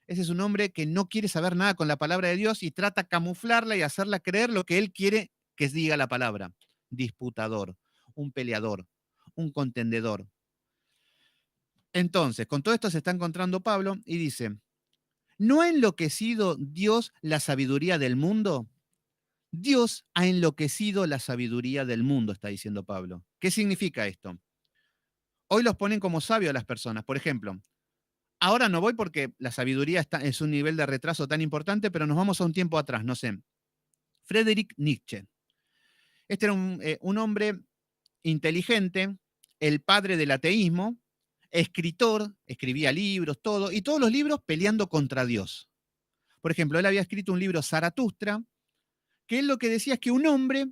Ese es un hombre que no quiere saber nada con la palabra de Dios y trata camuflarla y hacerla creer lo que él quiere que diga la palabra. Disputador, un peleador, un contendedor. Entonces, con todo esto se está encontrando Pablo y dice, ¿no ha enloquecido Dios la sabiduría del mundo? Dios ha enloquecido la sabiduría del mundo, está diciendo Pablo. ¿Qué significa esto? Hoy los ponen como sabios a las personas. Por ejemplo, ahora no voy porque la sabiduría es un nivel de retraso tan importante, pero nos vamos a un tiempo atrás, no sé. Friedrich Nietzsche. Este era un hombre inteligente, el padre del ateísmo, escritor, escribía libros, todo, y todos los libros peleando contra Dios. Por ejemplo, él había escrito un libro, Zaratustra, que él lo que decía es que un hombre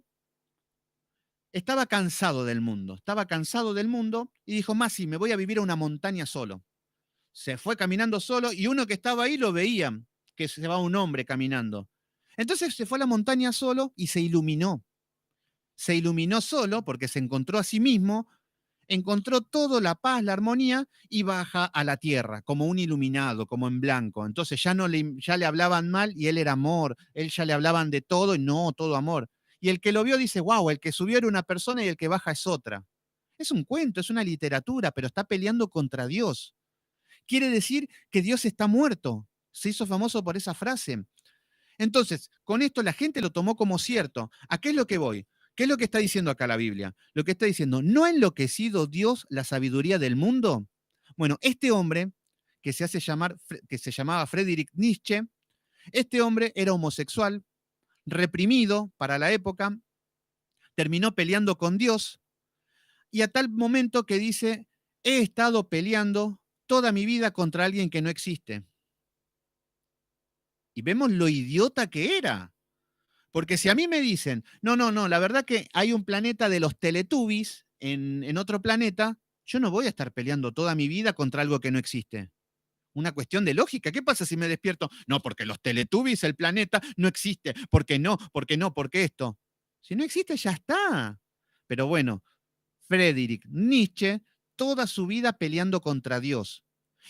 estaba cansado del mundo y dijo, Masi, me voy a vivir a una montaña solo. Se fue caminando solo y uno que estaba ahí lo veía, que se va un hombre caminando. Entonces se fue a la montaña solo y se iluminó. Se iluminó solo porque se encontró a sí mismo, encontró todo, la paz, la armonía y baja a la tierra como un iluminado, como en blanco. Entonces ya le hablaban mal y él era amor, él ya le hablaban de todo y no, todo amor. Y el que lo vio dice, wow, el que subió era una persona y el que baja es otra. Es un cuento, es una literatura, pero está peleando contra Dios. Quiere decir que Dios está muerto. Se hizo famoso por esa frase. Entonces, con esto la gente lo tomó como cierto. ¿A qué es lo que voy? ¿Qué es lo que está diciendo acá la Biblia? Lo que está diciendo, ¿no ha enloquecido Dios la sabiduría del mundo? Bueno, este hombre, que se hace llamar, que se llamaba Friedrich Nietzsche, este hombre era homosexual, reprimido para la época, terminó peleando con Dios, y a tal momento que dice, he estado peleando toda mi vida contra alguien que no existe. Y vemos lo idiota que era. Porque si a mí me dicen, no, la verdad que hay un planeta de los Teletubbies en otro planeta, yo no voy a estar peleando toda mi vida contra algo que no existe. Una cuestión de lógica. ¿Qué pasa si me despierto? No, porque los Teletubbies, el planeta, no existe. ¿Por qué no? ¿Por qué no? ¿Por qué esto? Si no existe, ya está. Pero bueno, Friedrich Nietzsche, toda su vida peleando contra Dios.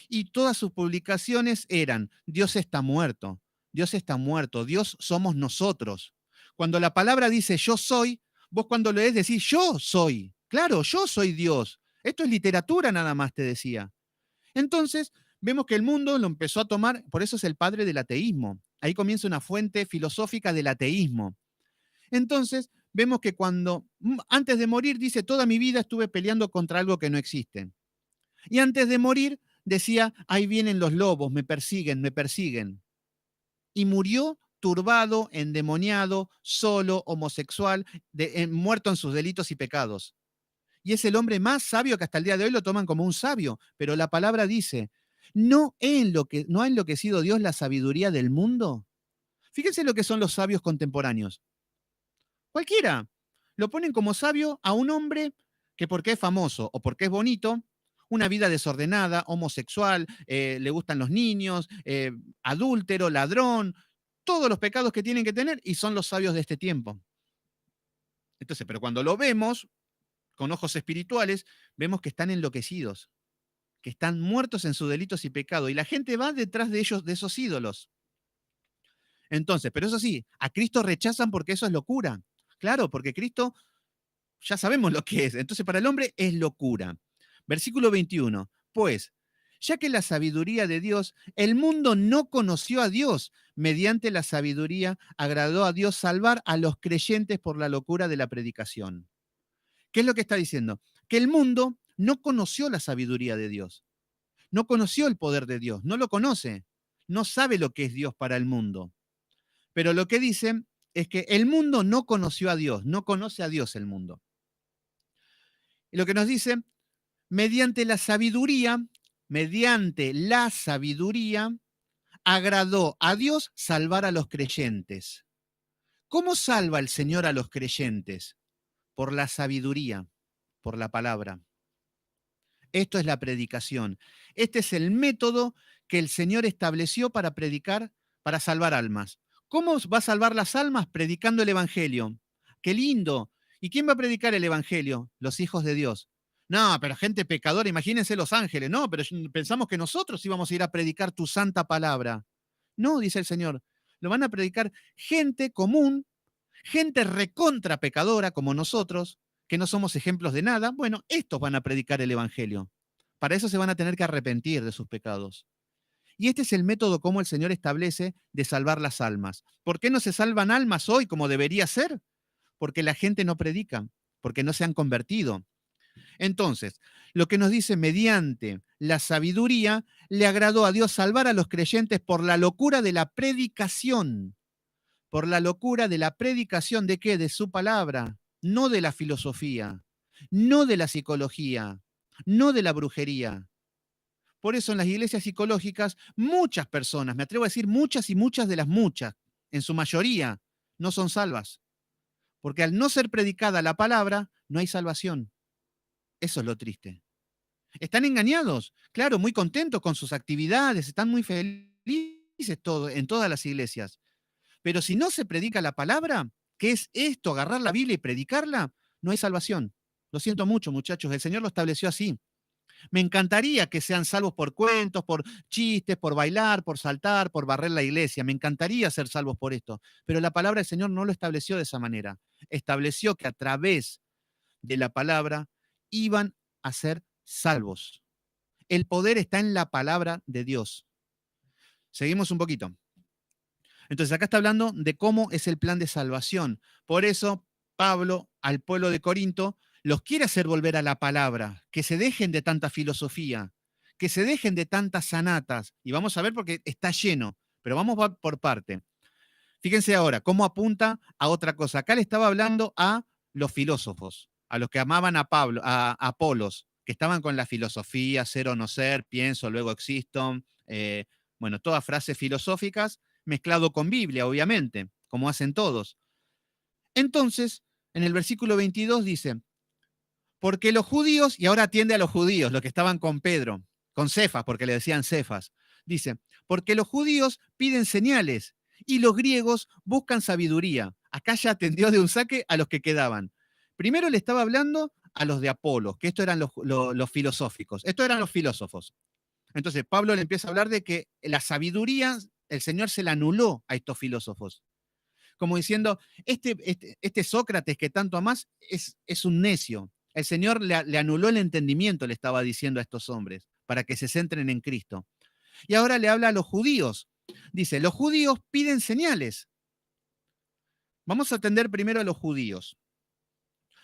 Y todas sus publicaciones eran, Dios está muerto, Dios está muerto, Dios somos nosotros. Cuando la palabra dice yo soy, vos cuando lees decís yo soy. Claro, yo soy Dios. Esto es literatura nada más, te decía. Entonces, vemos que el mundo lo empezó a tomar, por eso es el padre del ateísmo. Ahí comienza una fuente filosófica del ateísmo. Entonces, vemos que cuando, antes de morir, dice, toda mi vida estuve peleando contra algo que no existe. Y antes de morir, decía, ahí vienen los lobos, me persiguen, me persiguen. Y murió turbado, endemoniado, solo, homosexual, muerto en sus delitos y pecados. Y es el hombre más sabio que hasta el día de hoy lo toman como un sabio. Pero la palabra dice, ¿no ha enloquecido Dios la sabiduría del mundo? Fíjense lo que son los sabios contemporáneos. Cualquiera. Lo ponen como sabio a un hombre que porque es famoso o porque es bonito, una vida desordenada, homosexual, le gustan los niños, adúltero, ladrón, todos los pecados que tienen que tener y son los sabios de este tiempo. Entonces, pero cuando lo vemos con ojos espirituales, vemos que están enloquecidos, que están muertos en sus delitos y pecados y la gente va detrás de ellos, de esos ídolos. Entonces, pero eso sí, a Cristo rechazan porque eso es locura. Claro, porque Cristo ya sabemos lo que es. Entonces, para el hombre es locura. Versículo 21. Pues, ya que la sabiduría de Dios, el mundo no conoció a Dios, mediante la sabiduría agradó a Dios salvar a los creyentes por la locura de la predicación. ¿Qué es lo que está diciendo? Que el mundo no conoció la sabiduría de Dios, no conoció el poder de Dios, no lo conoce, no sabe lo que es Dios para el mundo. Pero lo que dicen es que el mundo no conoció a Dios, no conoce a Dios el mundo. Y lo que nos dice, mediante la sabiduría, agradó a Dios salvar a los creyentes. ¿Cómo salva el Señor a los creyentes? por la sabiduría, por la palabra. Esto es la predicación. Este es el método que el Señor estableció para predicar, para salvar almas. ¿Cómo va a salvar las almas? Predicando el Evangelio. ¡Qué lindo! ¿Y quién va a predicar el Evangelio? Los hijos de Dios. No, pero gente pecadora, imagínense los ángeles. No, pero pensamos que nosotros íbamos a ir a predicar tu santa palabra. No, dice el Señor. Lo van a predicar gente común, gente recontra pecadora como nosotros, que no somos ejemplos de nada. Bueno, estos van a predicar el Evangelio. Para eso se van a tener que arrepentir de sus pecados. Y este es el método como el Señor establece de salvar las almas. ¿Por qué no se salvan almas hoy como debería ser? Porque la gente no predica, porque no se han convertido. Entonces, lo que nos dice, mediante la sabiduría, le agradó a Dios salvar a los creyentes por la locura de la predicación. Por la locura de la predicación de qué? De su palabra, no de la filosofía, no de la psicología, no de la brujería. Por eso en las iglesias psicológicas, muchas personas, me atrevo a decir muchas y muchas de las muchas, en su mayoría, no son salvas. Porque al no ser predicada la palabra, no hay salvación. Eso es lo triste. Están engañados, claro, muy contentos con sus actividades, están muy felices en todas las iglesias. Pero si no se predica la palabra, ¿qué es esto? Agarrar la Biblia y predicarla, no hay salvación. Lo siento mucho, muchachos, el Señor lo estableció así. Me encantaría que sean salvos por cuentos, por chistes, por bailar, por saltar, por barrer la iglesia. Me encantaría ser salvos por esto. Pero la palabra del Señor no lo estableció de esa manera. Estableció que a través de la palabra iban a ser salvos. El poder está en la palabra de Dios. Seguimos un poquito. Entonces acá está hablando de cómo es el plan de salvación. Por eso Pablo al pueblo de Corinto los quiere hacer volver a la palabra, que se dejen de tanta filosofía, que se dejen de tantas sanatas. Y vamos a ver porque está lleno, pero vamos por parte. Fíjense ahora cómo apunta a otra cosa. Acá le estaba hablando a los filósofos, a los que amaban a Pablo, a Apolos, que estaban con la filosofía, ser o no ser, pienso, luego existo, bueno, todas frases filosóficas mezclado con Biblia, obviamente, como hacen todos. Entonces, en el versículo 22 dice, porque los judíos, y ahora atiende a los judíos, los que estaban con Pedro, con Cefas, porque le decían Cefas, dice, porque los judíos piden señales y los griegos buscan sabiduría. Acá ya atendió de un saque a los que quedaban. Primero le estaba hablando a los de Apolo, que estos eran los filosóficos, estos eran los filósofos. Entonces Pablo le empieza a hablar de que la sabiduría, el Señor se la anuló a estos filósofos. Como diciendo, este Sócrates que tanto amás es un necio. El Señor le anuló el entendimiento, le estaba diciendo a estos hombres, para que se centren en Cristo. Y ahora le habla a los judíos. Dice, los judíos piden señales. Vamos a atender primero a los judíos.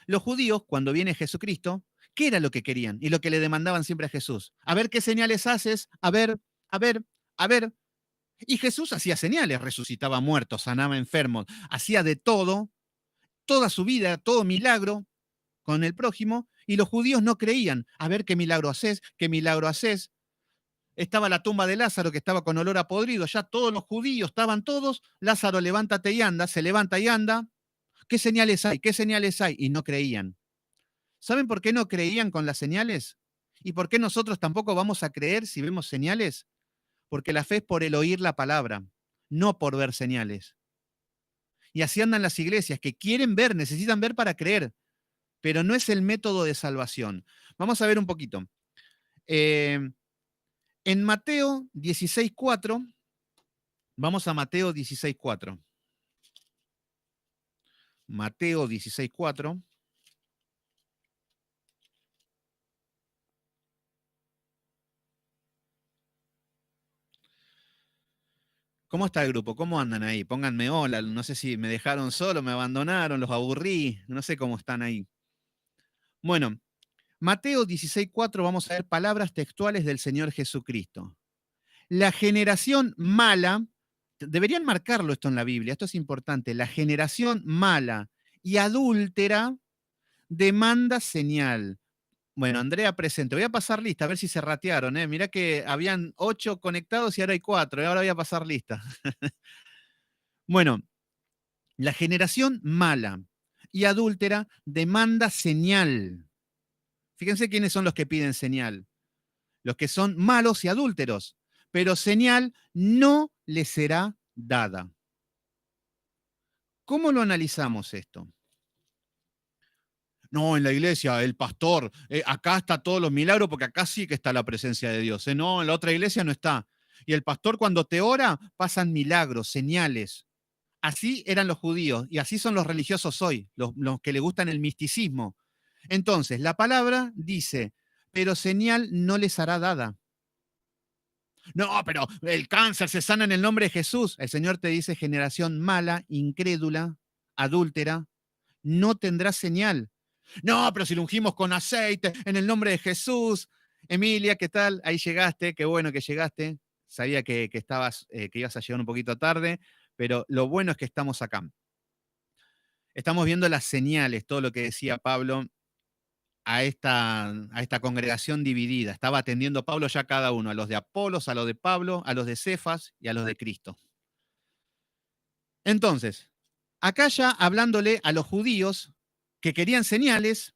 Los judíos, cuando viene Jesucristo, ¿qué era lo que querían y lo que le demandaban siempre a Jesús? A ver qué señales haces, a ver, a ver, a ver. Y Jesús hacía señales, resucitaba muertos, sanaba enfermos, hacía de todo, toda su vida, todo milagro con el prójimo, y los judíos no creían. A ver qué milagro haces, qué milagro haces. Estaba la tumba de Lázaro que estaba con olor a podrido, ya todos los judíos estaban todos, Lázaro levántate y anda, se levanta y anda. ¿Qué señales hay? ¿Qué señales hay? Y no creían. ¿Saben por qué no creían con las señales? ¿Y por qué nosotros tampoco vamos a creer si vemos señales? Porque la fe es por el oír la palabra, no por ver señales. Y así andan las iglesias, que quieren ver, necesitan ver para creer, pero no es el método de salvación. Vamos a ver un poquito. En Mateo 16:4, vamos a Mateo 16:4. Mateo 16:4. ¿Cómo está el grupo? ¿Cómo andan ahí? Pónganme hola. No sé si me dejaron solo, me abandonaron, los aburrí. No sé cómo están ahí. Bueno, Mateo 16:4, vamos a ver palabras textuales del Señor Jesucristo. La generación mala, deberían marcarlo esto en la Biblia, esto es importante, la generación mala y adúltera demanda señal. Bueno, Andrea presente. Voy a pasar lista, a ver si se ratearon. Mirá que habían 8 conectados y ahora hay 4. Ahora voy a pasar lista. Bueno, la generación mala. y adúltera demanda señal. Fíjense quiénes son los que piden señal. Los que son malos y adúlteros. Pero señal no les será dada. ¿Cómo lo analizamos esto? No, en la iglesia, el pastor, acá está todos los milagros porque acá sí que está la presencia de Dios. No, en la otra iglesia no está. Y el pastor cuando te ora pasan milagros, señales. Así eran los judíos y así son los religiosos hoy, los que le gustan el misticismo. Entonces, la palabra dice, pero señal no les hará dada. No, pero el cáncer se sana en el nombre de Jesús. El Señor te dice, generación mala, incrédula, adúltera, no tendrá señal. No, pero si lo ungimos con aceite en el nombre de Jesús. Emilia, ¿qué tal? Ahí llegaste, qué bueno que llegaste. Sabía que ibas a llegar un poquito tarde, pero lo bueno es que estamos acá. Estamos viendo las señales, todo lo que decía Pablo a esta congregación dividida. Estaba atendiendo Pablo ya a cada uno, a los de Apolos, a los de Pablo, a los de Cefas y a los de Cristo. Entonces, acá ya hablándole a los judíos que querían señales,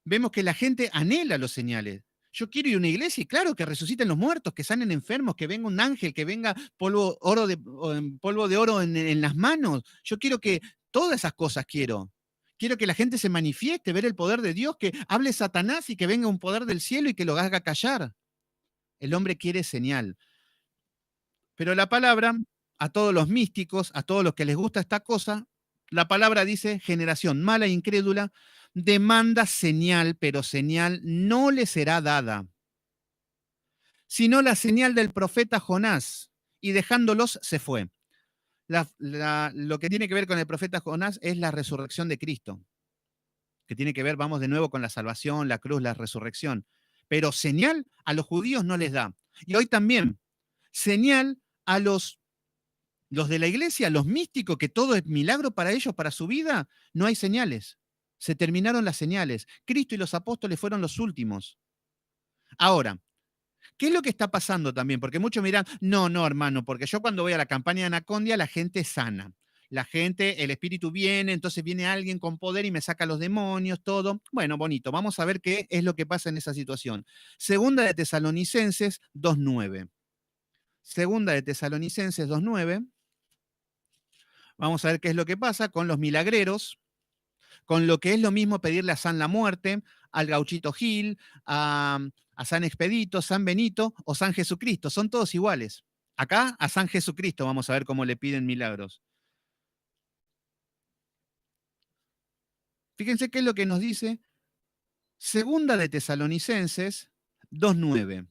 vemos que la gente anhela los señales. Yo quiero ir a una iglesia y claro, que resuciten los muertos, que sanen enfermos, que venga un ángel, que venga polvo de oro en las manos. Yo quiero que todas esas cosas quiero. Quiero que la gente se manifieste, ver el poder de Dios, que hable Satanás y que venga un poder del cielo y que lo haga callar. El hombre quiere señal. Pero la palabra, a todos los místicos, a todos los que les gusta esta cosa, la palabra dice, generación mala e incrédula, demanda señal, pero señal no le será dada, sino la señal del profeta Jonás, y dejándolos se fue. Lo que tiene que ver con el profeta Jonás es la resurrección de Cristo, que tiene que ver, vamos de nuevo, con la salvación, la cruz, la resurrección. Pero señal a los judíos no les da. Y hoy también, señal a los de la iglesia, los místicos, que todo es milagro para ellos, para su vida, no hay señales. Se terminaron las señales. Cristo y los apóstoles fueron los últimos. Ahora, ¿qué es lo que está pasando también? Porque muchos miran, no, hermano, porque yo cuando voy a la campaña de Anacondia, la gente es sana. La gente, el espíritu viene, entonces viene alguien con poder y me saca los demonios, todo. Bueno, bonito. Vamos a ver qué es lo que pasa en esa situación. Segunda de Tesalonicenses 2:9. Segunda de Tesalonicenses 2:9. Vamos a ver qué es lo que pasa con los milagreros, con lo que es lo mismo pedirle a San la muerte, al Gauchito Gil, a San Expedito, San Benito o San Jesucristo. Son todos iguales. Acá a San Jesucristo vamos a ver cómo le piden milagros. Fíjense qué es lo que nos dice Segunda de Tesalonicenses 2:9.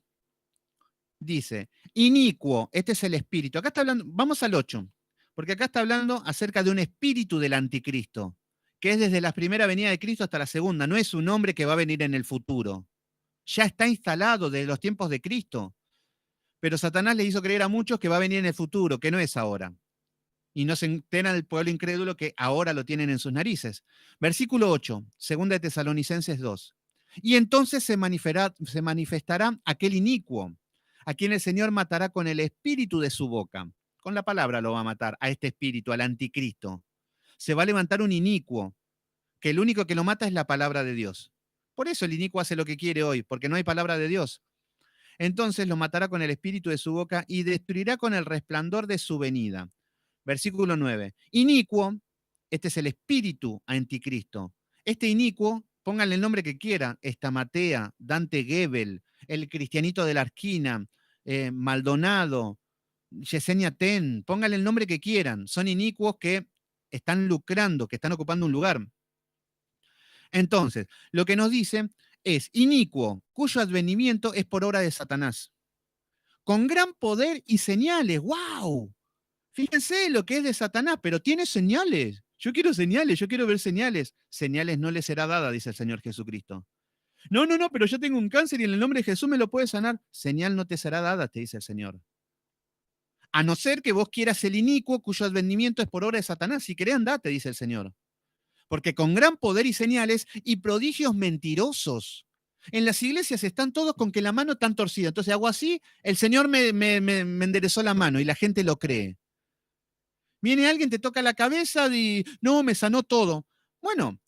Dice, inicuo, este es el espíritu. Acá está hablando, vamos al 8, porque acá está hablando acerca de un espíritu del anticristo, que es desde la primera venida de Cristo hasta la segunda. No es un hombre que va a venir en el futuro. Ya está instalado desde los tiempos de Cristo. Pero Satanás le hizo creer a muchos que va a venir en el futuro, que no es ahora. Y no se enteran el pueblo incrédulo que ahora lo tienen en sus narices. Versículo 8, segunda de Tesalonicenses 2. Y entonces se manifestará aquel inicuo, a quien el Señor matará con el espíritu de su boca. Con la palabra lo va a matar a este espíritu, al anticristo. Se va a levantar un inicuo, que el único que lo mata es la palabra de Dios. Por eso el inicuo hace lo que quiere hoy, porque no hay palabra de Dios. Entonces lo matará con el espíritu de su boca y destruirá con el resplandor de su venida. Versículo 9. Inicuo, este es el espíritu anticristo. Este inicuo, pónganle el nombre que quiera, Estamatea, Dante Gebel, el cristianito de la esquina, Maldonado, Yesenia Ten, pónganle el nombre que quieran. Son inicuos que están lucrando, que están ocupando un lugar. Entonces, lo que nos dice es inicuo, cuyo advenimiento es por obra de Satanás, con gran poder y señales. ¡Wow! Fíjense lo que es de Satanás, pero tiene señales. Yo quiero señales, yo quiero ver señales. Señales no les será dada, dice el Señor Jesucristo. No, pero yo tengo un cáncer y en el nombre de Jesús me lo puede sanar. Señal no te será dada, te dice el Señor. A no ser que vos quieras el inicuo cuyo advenimiento es por obra de Satanás. Si querés, andá, te dice el Señor. Porque con gran poder y señales y prodigios mentirosos. En las iglesias están todos con que la mano está torcida. Entonces hago así, el Señor me enderezó la mano y la gente lo cree. Viene alguien, te toca la cabeza y no, me sanó todo. Bueno,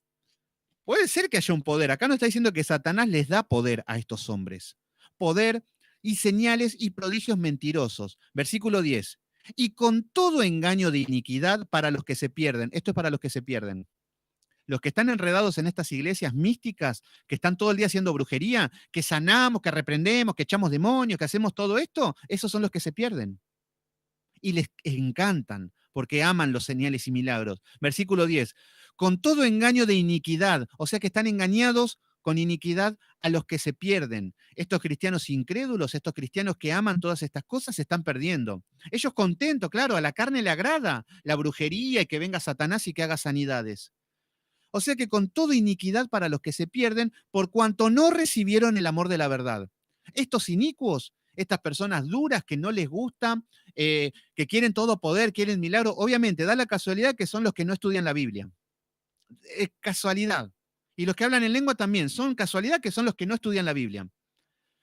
puede ser que haya un poder. Acá no está diciendo que Satanás les da poder a estos hombres. Poder y señales y prodigios mentirosos. Versículo 10. Y con todo engaño de iniquidad para los que se pierden. Esto es para los que se pierden. Los que están enredados en estas iglesias místicas, que están todo el día haciendo brujería, que sanamos, que reprendemos, que echamos demonios, que hacemos todo esto, esos son los que se pierden. Y les encantan porque aman los señales y milagros. Versículo 10. Con todo engaño de iniquidad, o sea que están engañados con iniquidad a los que se pierden. Estos cristianos incrédulos, estos cristianos que aman todas estas cosas, se están perdiendo. Ellos contentos, claro, a la carne le agrada la brujería y que venga Satanás y que haga sanidades. O sea que con toda iniquidad para los que se pierden, por cuanto no recibieron el amor de la verdad. Estos inicuos, estas personas duras que no les gustan, que quieren todo poder, quieren milagro, obviamente da la casualidad que son los que no estudian la Biblia. Es casualidad. Y los que hablan en lengua también son casualidad que son los que no estudian la Biblia.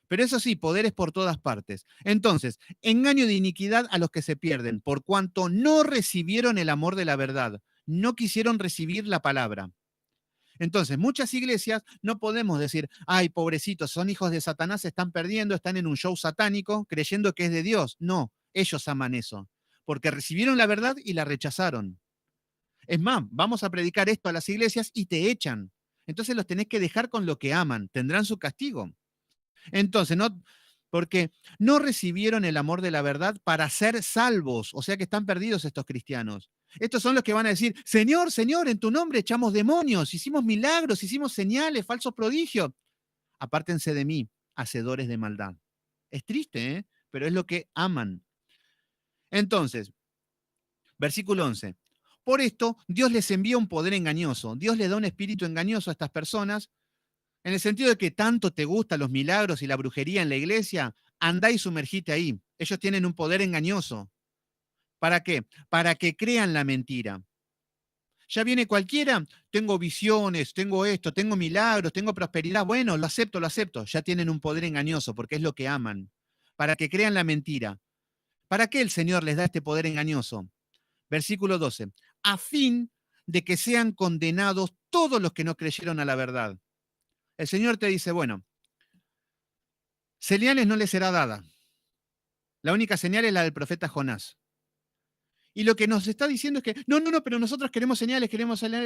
Pero eso sí, poderes por todas partes. Entonces, engaño de iniquidad a los que se pierden, por cuanto no recibieron el amor de la verdad, no quisieron recibir la palabra. Entonces, muchas iglesias no podemos decir, ay, pobrecitos, son hijos de Satanás, se están perdiendo, están en un show satánico, creyendo que es de Dios. No, ellos aman eso, porque recibieron la verdad y la rechazaron. Es más, vamos a predicar esto a las iglesias y te echan. Entonces los tenés que dejar con lo que aman, tendrán su castigo. Entonces, no, porque no recibieron el amor de la verdad para ser salvos, o sea que están perdidos estos cristianos. Estos son los que van a decir, Señor, Señor, en tu nombre echamos demonios, hicimos milagros, hicimos señales, falsos prodigios. Apártense de mí, hacedores de maldad. Es triste, ¿eh? Pero es lo que aman. Entonces, versículo 11. Por esto, Dios les envía un poder engañoso. Dios les da un espíritu engañoso a estas personas, en el sentido de que tanto te gustan los milagros y la brujería en la iglesia, andá y sumergite ahí. Ellos tienen un poder engañoso. ¿Para qué? Para que crean la mentira. Ya viene cualquiera, tengo visiones, tengo esto, tengo milagros, tengo prosperidad. Bueno, lo acepto, lo acepto. Ya tienen un poder engañoso porque es lo que aman. Para que crean la mentira. ¿Para qué el Señor les da este poder engañoso? Versículo 12. A fin de que sean condenados todos los que no creyeron a la verdad. El Señor te dice, bueno, señales no les será dada. La única señal es la del profeta Jonás. Y lo que nos está diciendo es que, no, pero nosotros queremos señales,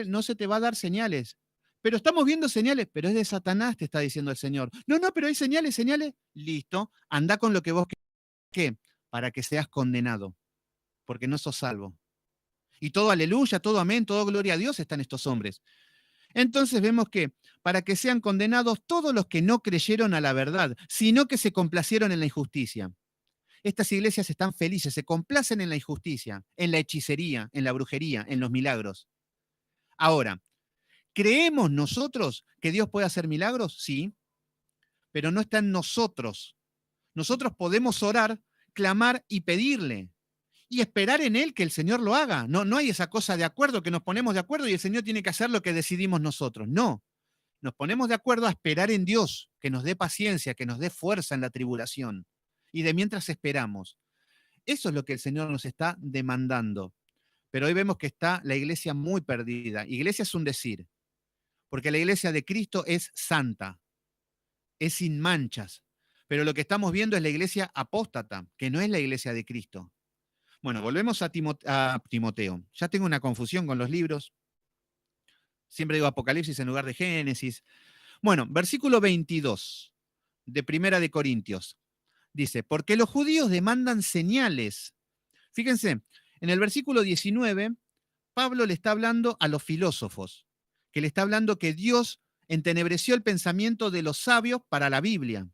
no se te va a dar señales. Pero estamos viendo señales, pero es de Satanás, te está diciendo el Señor. No, pero hay señales. Listo, anda con lo que vos querés. ¿Qué? Para que seas condenado, porque no sos salvo. Y todo aleluya, todo amén, todo gloria a Dios están estos hombres. Entonces vemos que para que sean condenados todos los que no creyeron a la verdad, sino que se complacieron en la injusticia. Estas iglesias están felices, se complacen en la injusticia, en la hechicería, en la brujería, en los milagros. Ahora, ¿creemos nosotros que Dios puede hacer milagros? Sí, pero no está en nosotros. Nosotros podemos orar, clamar y pedirle y esperar en Él que el Señor lo haga. No hay esa cosa de acuerdo, que nos ponemos de acuerdo y el Señor tiene que hacer lo que decidimos nosotros. No, nos ponemos de acuerdo a esperar en Dios, que nos dé paciencia, que nos dé fuerza en la tribulación. Y de mientras esperamos. Eso es lo que el Señor nos está demandando. Pero hoy vemos que está la iglesia muy perdida. Iglesia es un decir, porque la iglesia de Cristo es santa, es sin manchas. Pero lo que estamos viendo es la iglesia apóstata, que no es la iglesia de Cristo. Bueno, volvemos a Timoteo. Ya tengo una confusión con los libros. Siempre digo Apocalipsis en lugar de Génesis. Bueno, versículo 22 de Primera de Corintios. Dice, porque los judíos demandan señales. Fíjense, en el versículo 19, Pablo le está hablando a los filósofos, que le está hablando que Dios entenebreció el pensamiento de los sabios para la Biblia.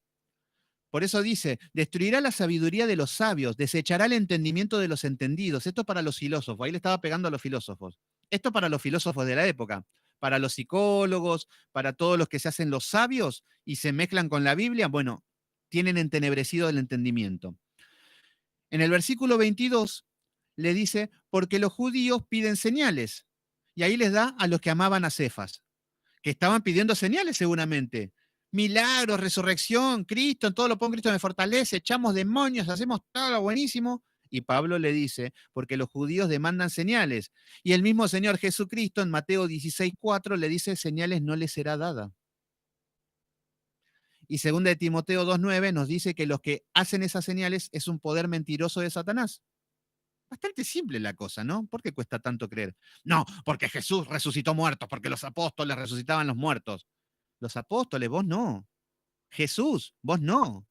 Por eso dice, destruirá la sabiduría de los sabios, desechará el entendimiento de los entendidos. Esto para los filósofos, ahí le estaba pegando a los filósofos. Esto para los filósofos de la época, para los psicólogos, para todos los que se hacen los sabios y se mezclan con la Biblia, bueno, tienen entenebrecido el entendimiento. En el versículo 22 le dice, porque los judíos piden señales. Y ahí les da a los que amaban a Cefas, que estaban pidiendo señales seguramente. Milagros, resurrección, Cristo, en todo lo pongo Cristo me fortalece, echamos demonios, hacemos todo lo buenísimo. Y Pablo le dice, porque los judíos demandan señales. Y el mismo Señor Jesucristo en Mateo 16:4 le dice, señales no les será dada. Y segunda de Timoteo 2:9 nos dice que los que hacen esas señales es un poder mentiroso de Satanás. Bastante simple la cosa, ¿no? ¿Por qué cuesta tanto creer? No, porque Jesús resucitó muertos, porque los apóstoles resucitaban los muertos. Los apóstoles, vos no. Jesús, vos no.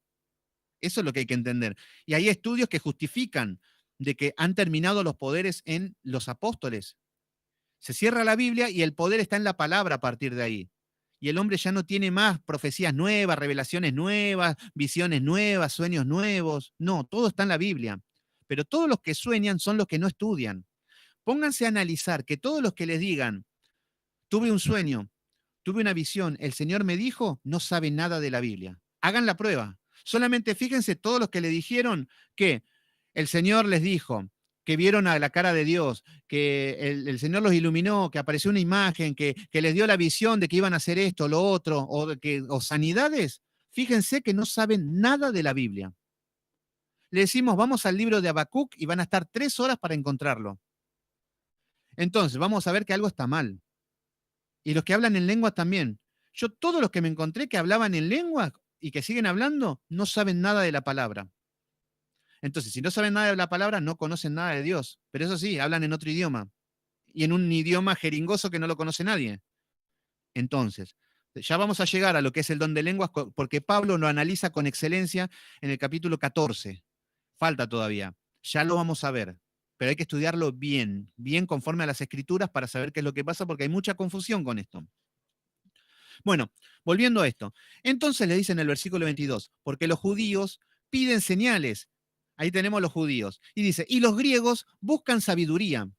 Eso es lo que hay que entender. Y hay estudios que justifican de que han terminado los poderes en los apóstoles. Se cierra la Biblia y el poder está en la palabra a partir de ahí. Y el hombre ya no tiene más profecías nuevas, revelaciones nuevas, visiones nuevas, sueños nuevos. No, todo está en la Biblia. Pero todos los que sueñan son los que no estudian. Pónganse a analizar que todos los que les digan, tuve un sueño, tuve una visión, el Señor me dijo, no saben nada de la Biblia. Hagan la prueba. Solamente fíjense todos los que le dijeron que el Señor les dijo, que vieron a la cara de Dios, que el Señor los iluminó, que apareció una imagen, que les dio la visión de que iban a hacer esto, lo otro, o sanidades. Fíjense que no saben nada de la Biblia. Le decimos, vamos al libro de Habacuc y van a estar 3 horas para encontrarlo. Entonces, vamos a ver que algo está mal. Y los que hablan en lengua también. Yo, todos los que me encontré que hablaban en lengua y que siguen hablando, no saben nada de la palabra. Entonces, si no saben nada de la palabra, no conocen nada de Dios. Pero eso sí, hablan en otro idioma. Y en un idioma jeringoso que no lo conoce nadie. Entonces, ya vamos a llegar a lo que es el don de lenguas, porque Pablo lo analiza con excelencia en el capítulo 14. Falta todavía. Ya lo vamos a ver. Pero hay que estudiarlo bien, bien conforme a las escrituras para saber qué es lo que pasa, porque hay mucha confusión con esto. Bueno, volviendo a esto. Entonces le dice en el versículo 22, porque los judíos piden señales. Ahí tenemos los judíos. Y dice, y los griegos buscan sabiduría.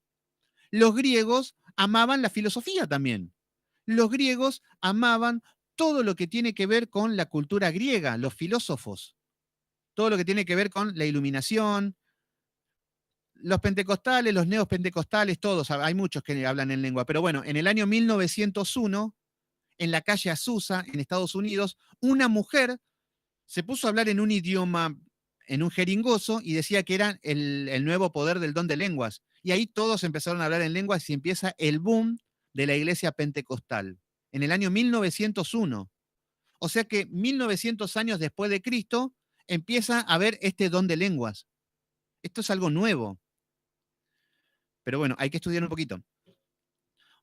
Los griegos amaban la filosofía también. Los griegos amaban todo lo que tiene que ver con la cultura griega, los filósofos. Todo lo que tiene que ver con la iluminación. Los pentecostales, los neopentecostales, todos, hay muchos que hablan en lengua. Pero bueno, en el año 1901, en la calle Azusa, en Estados Unidos, una mujer se puso a hablar en un idioma, en un jeringoso, y decía que era el nuevo poder del don de lenguas. Y ahí todos empezaron a hablar en lenguas y empieza el boom de la iglesia pentecostal, en el año 1901. O sea que 1900 años después de Cristo empieza a haber este don de lenguas. Esto es algo nuevo. Pero bueno, hay que estudiar un poquito.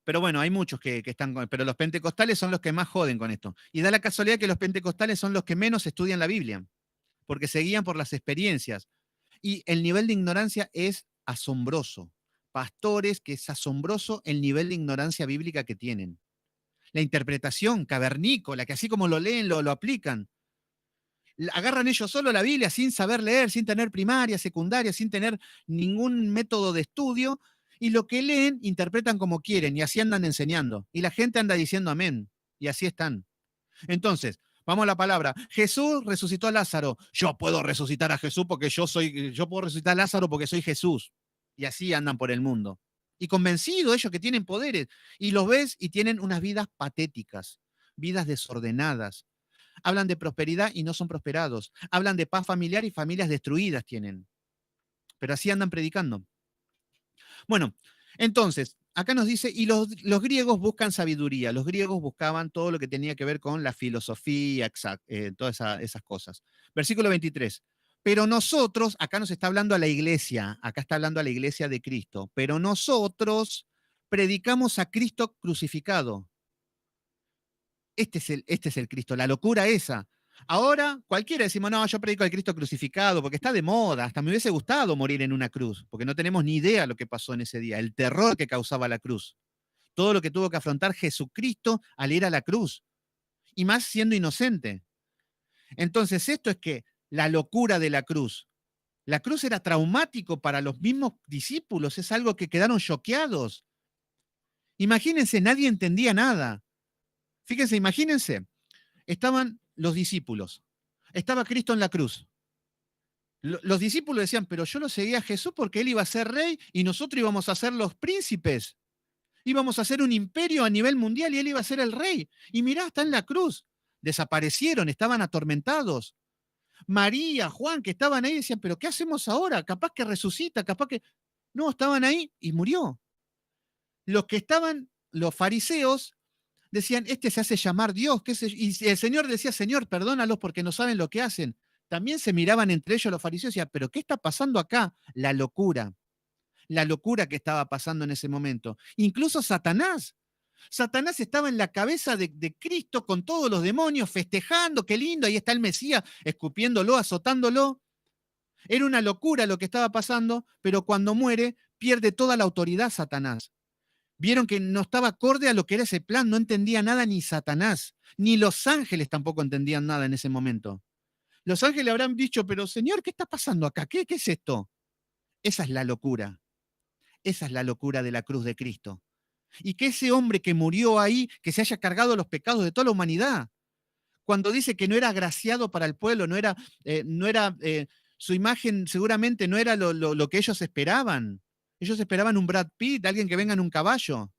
Pero bueno, hay muchos que están con, pero los pentecostales son los que más joden con esto. Y da la casualidad que los pentecostales son los que menos estudian la Biblia, porque se guían por las experiencias. Y el nivel de ignorancia es asombroso. Pastores, que es asombroso el nivel de ignorancia bíblica que tienen. La interpretación cavernícola, que así como lo leen, lo aplican. Agarran ellos solo la Biblia sin saber leer, sin tener primaria, secundaria, sin tener ningún método de estudio, y lo que leen interpretan como quieren, y así andan enseñando. Y la gente anda diciendo amén, y así están. Entonces, vamos a la palabra. Jesús resucitó a Lázaro. Yo puedo resucitar a Jesús porque yo puedo resucitar a Lázaro porque soy Jesús. Y así andan por el mundo. Y convencidos ellos que tienen poderes. Y los ves y tienen unas vidas patéticas, vidas desordenadas. Hablan de prosperidad y no son prosperados. Hablan de paz familiar y familias destruidas tienen. Pero así andan predicando. Bueno, entonces, acá nos dice, y los griegos buscan sabiduría. Los griegos buscaban todo lo que tenía que ver con la filosofía, todas esas cosas. Versículo 23. Pero nosotros, acá nos está hablando a la iglesia, acá está hablando a la iglesia de Cristo, pero nosotros predicamos a Cristo crucificado. Este es el Cristo, la locura esa. Ahora, cualquiera decimos, no, yo predico al Cristo crucificado porque está de moda, hasta me hubiese gustado morir en una cruz, porque no tenemos ni idea lo que pasó en ese día, el terror que causaba la cruz, todo lo que tuvo que afrontar Jesucristo al ir a la cruz, y más siendo inocente. Entonces, esto es que la locura de la cruz era traumático para los mismos discípulos, es algo que quedaron choqueados. Imagínense, nadie entendía nada. Fíjense, imagínense, estaban los discípulos, estaba Cristo en la cruz. Los discípulos decían, pero yo lo seguía a Jesús porque él iba a ser rey y nosotros íbamos a ser los príncipes. Íbamos a hacer un imperio a nivel mundial y él iba a ser el rey. Y mirá, está en la cruz. Desaparecieron, estaban atormentados. María, Juan, que estaban ahí, decían, pero ¿qué hacemos ahora? Capaz que resucita, capaz que... No, estaban ahí y murió. Los que estaban, los fariseos, decían, este se hace llamar Dios. Y el Señor decía, Señor, perdónalos porque no saben lo que hacen. También se miraban entre ellos los fariseos y decían, pero ¿qué está pasando acá? La locura que estaba pasando en ese momento. Incluso Satanás. Satanás estaba en la cabeza de Cristo con todos los demonios festejando, qué lindo, ahí está el Mesías, escupiéndolo, azotándolo. Era una locura lo que estaba pasando, pero cuando muere pierde toda la autoridad Satanás. Vieron que no estaba acorde a lo que era ese plan, no entendía nada ni Satanás, ni los ángeles tampoco entendían nada en ese momento. Los ángeles habrán dicho, pero Señor, ¿qué está pasando acá? ¿Qué es esto? Esa es la locura. Esa es la locura de la cruz de Cristo. Y que ese hombre que murió ahí, que se haya cargado los pecados de toda la humanidad, cuando dice que no era agraciado para el pueblo, su imagen seguramente no era lo que ellos esperaban. Ellos esperaban un Brad Pitt, alguien que venga en un caballo.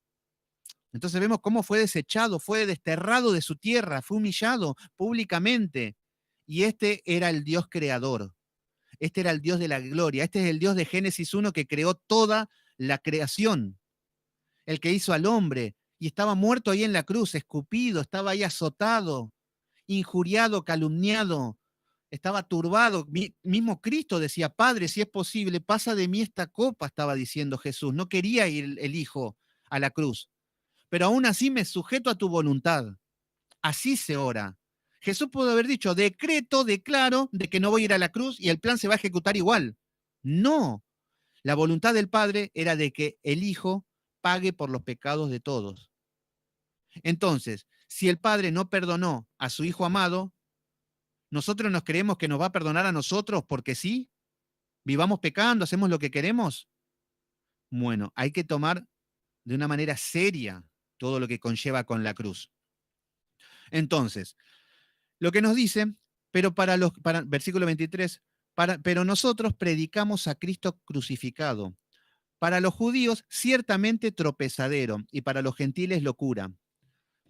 Entonces vemos cómo fue desechado, fue desterrado de su tierra, fue humillado públicamente. Y este era el Dios creador. Este era el Dios de la gloria. Este es el Dios de Génesis 1 que creó toda la creación. El que hizo al hombre. Y estaba muerto ahí en la cruz, escupido, estaba ahí azotado, injuriado, calumniado, estaba turbado. Mismo Cristo decía, Padre, si es posible, pasa de mí esta copa, estaba diciendo Jesús. No quería ir el Hijo a la cruz, pero aún así me sujeto a tu voluntad. Así se ora. Jesús pudo haber dicho, declaro de que no voy a ir a la cruz y el plan se va a ejecutar igual. No, la voluntad del Padre era de que el Hijo pague por los pecados de todos. Entonces, si el Padre no perdonó a su Hijo amado, ¿nosotros nos creemos que nos va a perdonar a nosotros porque sí? ¿Vivamos pecando, hacemos lo que queremos? Bueno, hay que tomar de una manera seria todo lo que conlleva con la cruz. Entonces, lo que nos dice, versículo 23, pero nosotros predicamos a Cristo crucificado. Para los judíos, ciertamente tropezadero, y para los gentiles locura.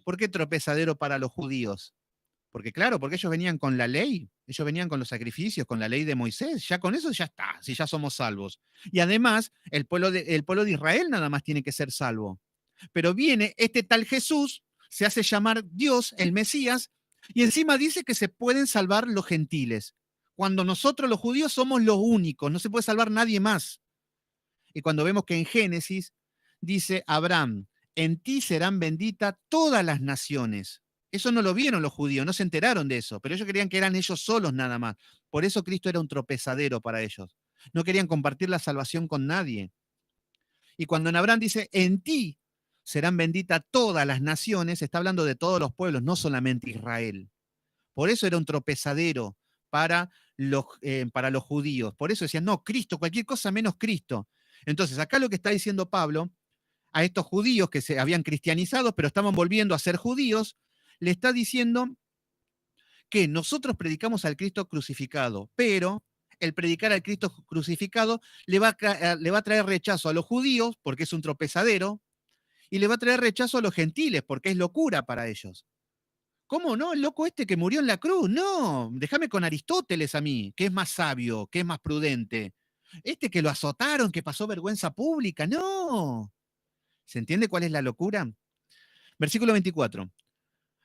¿Por qué tropezadero para los judíos? Porque claro, porque ellos venían con la ley, ellos venían con los sacrificios, con la ley de Moisés, ya con eso ya está, si ya somos salvos. Y además, el pueblo de Israel nada más tiene que ser salvo. Pero viene este tal Jesús, se hace llamar Dios, el Mesías, y encima dice que se pueden salvar los gentiles, cuando nosotros los judíos somos los únicos, no se puede salvar nadie más. Y cuando vemos que en Génesis dice Abraham, en ti serán benditas todas las naciones. Eso no lo vieron los judíos, no se enteraron de eso, pero ellos creían que eran ellos solos nada más. Por eso Cristo era un tropezadero para ellos. No querían compartir la salvación con nadie. Y cuando en Abraham dice, en ti serán benditas todas las naciones, está hablando de todos los pueblos, no solamente Israel. Por eso era un tropezadero para los judíos. Por eso decían, no, Cristo, cualquier cosa menos Cristo. Entonces, acá lo que está diciendo Pablo a estos judíos que se habían cristianizado, pero estaban volviendo a ser judíos, le está diciendo que nosotros predicamos al Cristo crucificado, pero el predicar al Cristo crucificado le va a traer rechazo a los judíos, porque es un tropezadero, y le va a traer rechazo a los gentiles, porque es locura para ellos. ¿Cómo no? El loco este que murió en la cruz. No, déjame con Aristóteles a mí, que es más sabio, que es más prudente. Este que lo azotaron, que pasó vergüenza pública. No. ¿Se entiende cuál es la locura? Versículo 24.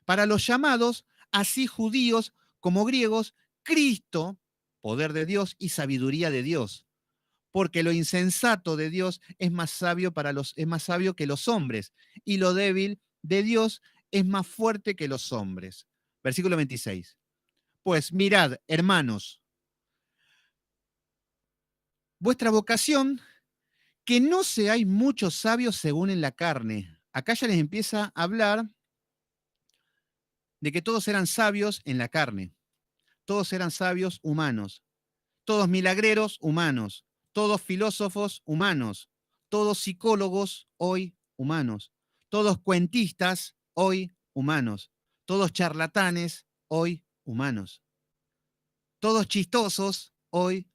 Para los llamados, así judíos como griegos, Cristo, poder de Dios y sabiduría de Dios. Porque lo insensato de Dios es más sabio que los hombres, y lo débil de Dios es más fuerte que los hombres. Versículo 26. Pues mirad, hermanos, vuestra vocación, que no seáis muchos sabios según en la carne. Acá ya les empieza a hablar de que todos eran sabios en la carne. Todos eran sabios humanos. Todos milagreros humanos. Todos filósofos humanos. Todos psicólogos hoy humanos. Todos cuentistas hoy humanos. Todos charlatanes hoy humanos. Todos chistosos hoy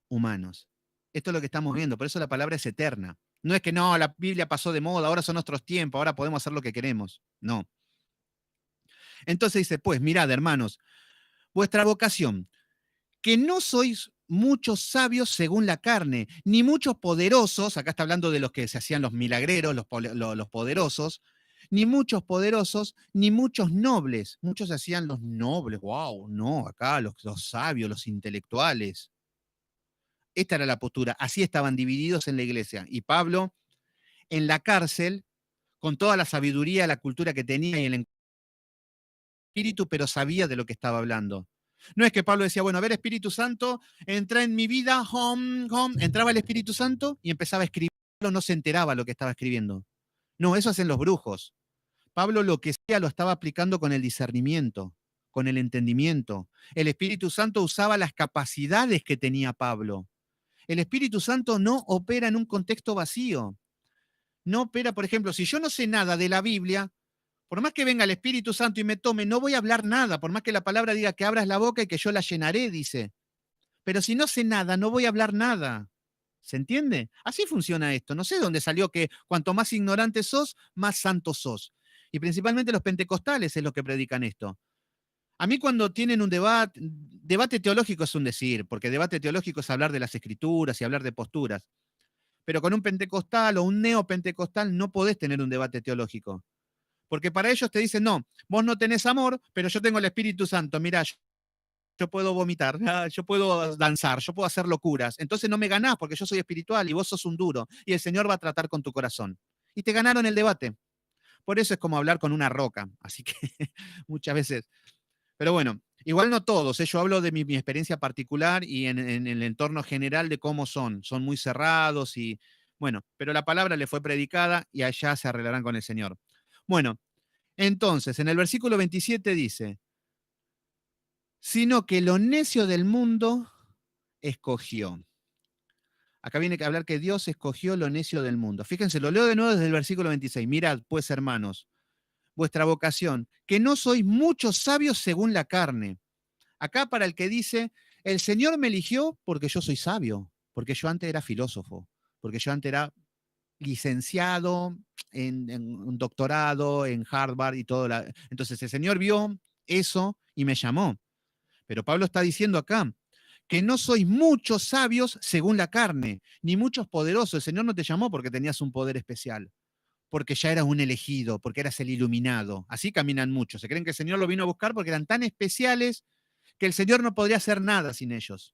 humanos. Esto es lo que estamos viendo, por eso la palabra es eterna. No es que no, la Biblia pasó de moda, ahora son nuestros tiempos, ahora podemos hacer lo que queremos. No. Entonces dice, pues mirad, hermanos, vuestra vocación, que no sois muchos sabios según la carne, ni muchos poderosos, acá está hablando de los que se hacían los milagreros, los poderosos, ni muchos poderosos, ni muchos nobles. Muchos se hacían los nobles, wow, no, acá los sabios, los intelectuales. Esta era la postura, así estaban divididos en la iglesia. Y Pablo, en la cárcel, con toda la sabiduría, la cultura que tenía y el espíritu, pero sabía de lo que estaba hablando. No es que Pablo decía, bueno, a ver, Espíritu Santo, entra en mi vida, home, home. Entraba el Espíritu Santo y empezaba a escribir. Pablo no se enteraba lo que estaba escribiendo. No, eso hacen los brujos. Pablo lo que sea lo estaba aplicando con el discernimiento, con el entendimiento. El Espíritu Santo usaba las capacidades que tenía Pablo. El Espíritu Santo no opera en un contexto vacío. No opera, por ejemplo, si yo no sé nada de la Biblia, por más que venga el Espíritu Santo y me tome, no voy a hablar nada, por más que la palabra diga que abras la boca y que yo la llenaré, dice. Pero si no sé nada, no voy a hablar nada. ¿Se entiende? Así funciona esto. No sé dónde salió que cuanto más ignorante sos, más santo sos. Y principalmente los pentecostales es lo que predican esto. A mí cuando tienen un debate teológico es un decir, porque debate teológico es hablar de las escrituras y hablar de posturas. Pero con un pentecostal o un neopentecostal no podés tener un debate teológico. Porque para ellos te dicen, no, vos no tenés amor, pero yo tengo el Espíritu Santo. Mirá, yo puedo vomitar, yo puedo danzar, yo puedo hacer locuras. Entonces no me ganás porque yo soy espiritual y vos sos un duro. Y el Señor va a tratar con tu corazón. Y te ganaron el debate. Por eso es como hablar con una roca. Así que muchas veces. Pero bueno, igual no todos. Yo hablo de mi experiencia particular y en el entorno general de cómo son. Son muy cerrados y bueno, pero la palabra le fue predicada y allá se arreglarán con el Señor. Bueno, entonces, en el versículo 27 dice, sino que lo necio del mundo escogió. Acá viene que hablar que Dios escogió lo necio del mundo. Fíjense, lo leo de nuevo desde el versículo 26. Mirad, pues, hermanos, vuestra vocación, que no sois muchos sabios según la carne. Acá para el que dice, el Señor me eligió porque yo soy sabio, porque yo antes era filósofo, porque yo antes era licenciado en un doctorado en Harvard y todo. Entonces el Señor vio eso y me llamó. Pero Pablo está diciendo acá que no sois muchos sabios según la carne, ni muchos poderosos. El Señor no te llamó porque tenías un poder especial, porque ya eras un elegido, porque eras el iluminado. Así caminan muchos. Se creen que el Señor lo vino a buscar porque eran tan especiales que el Señor no podría hacer nada sin ellos.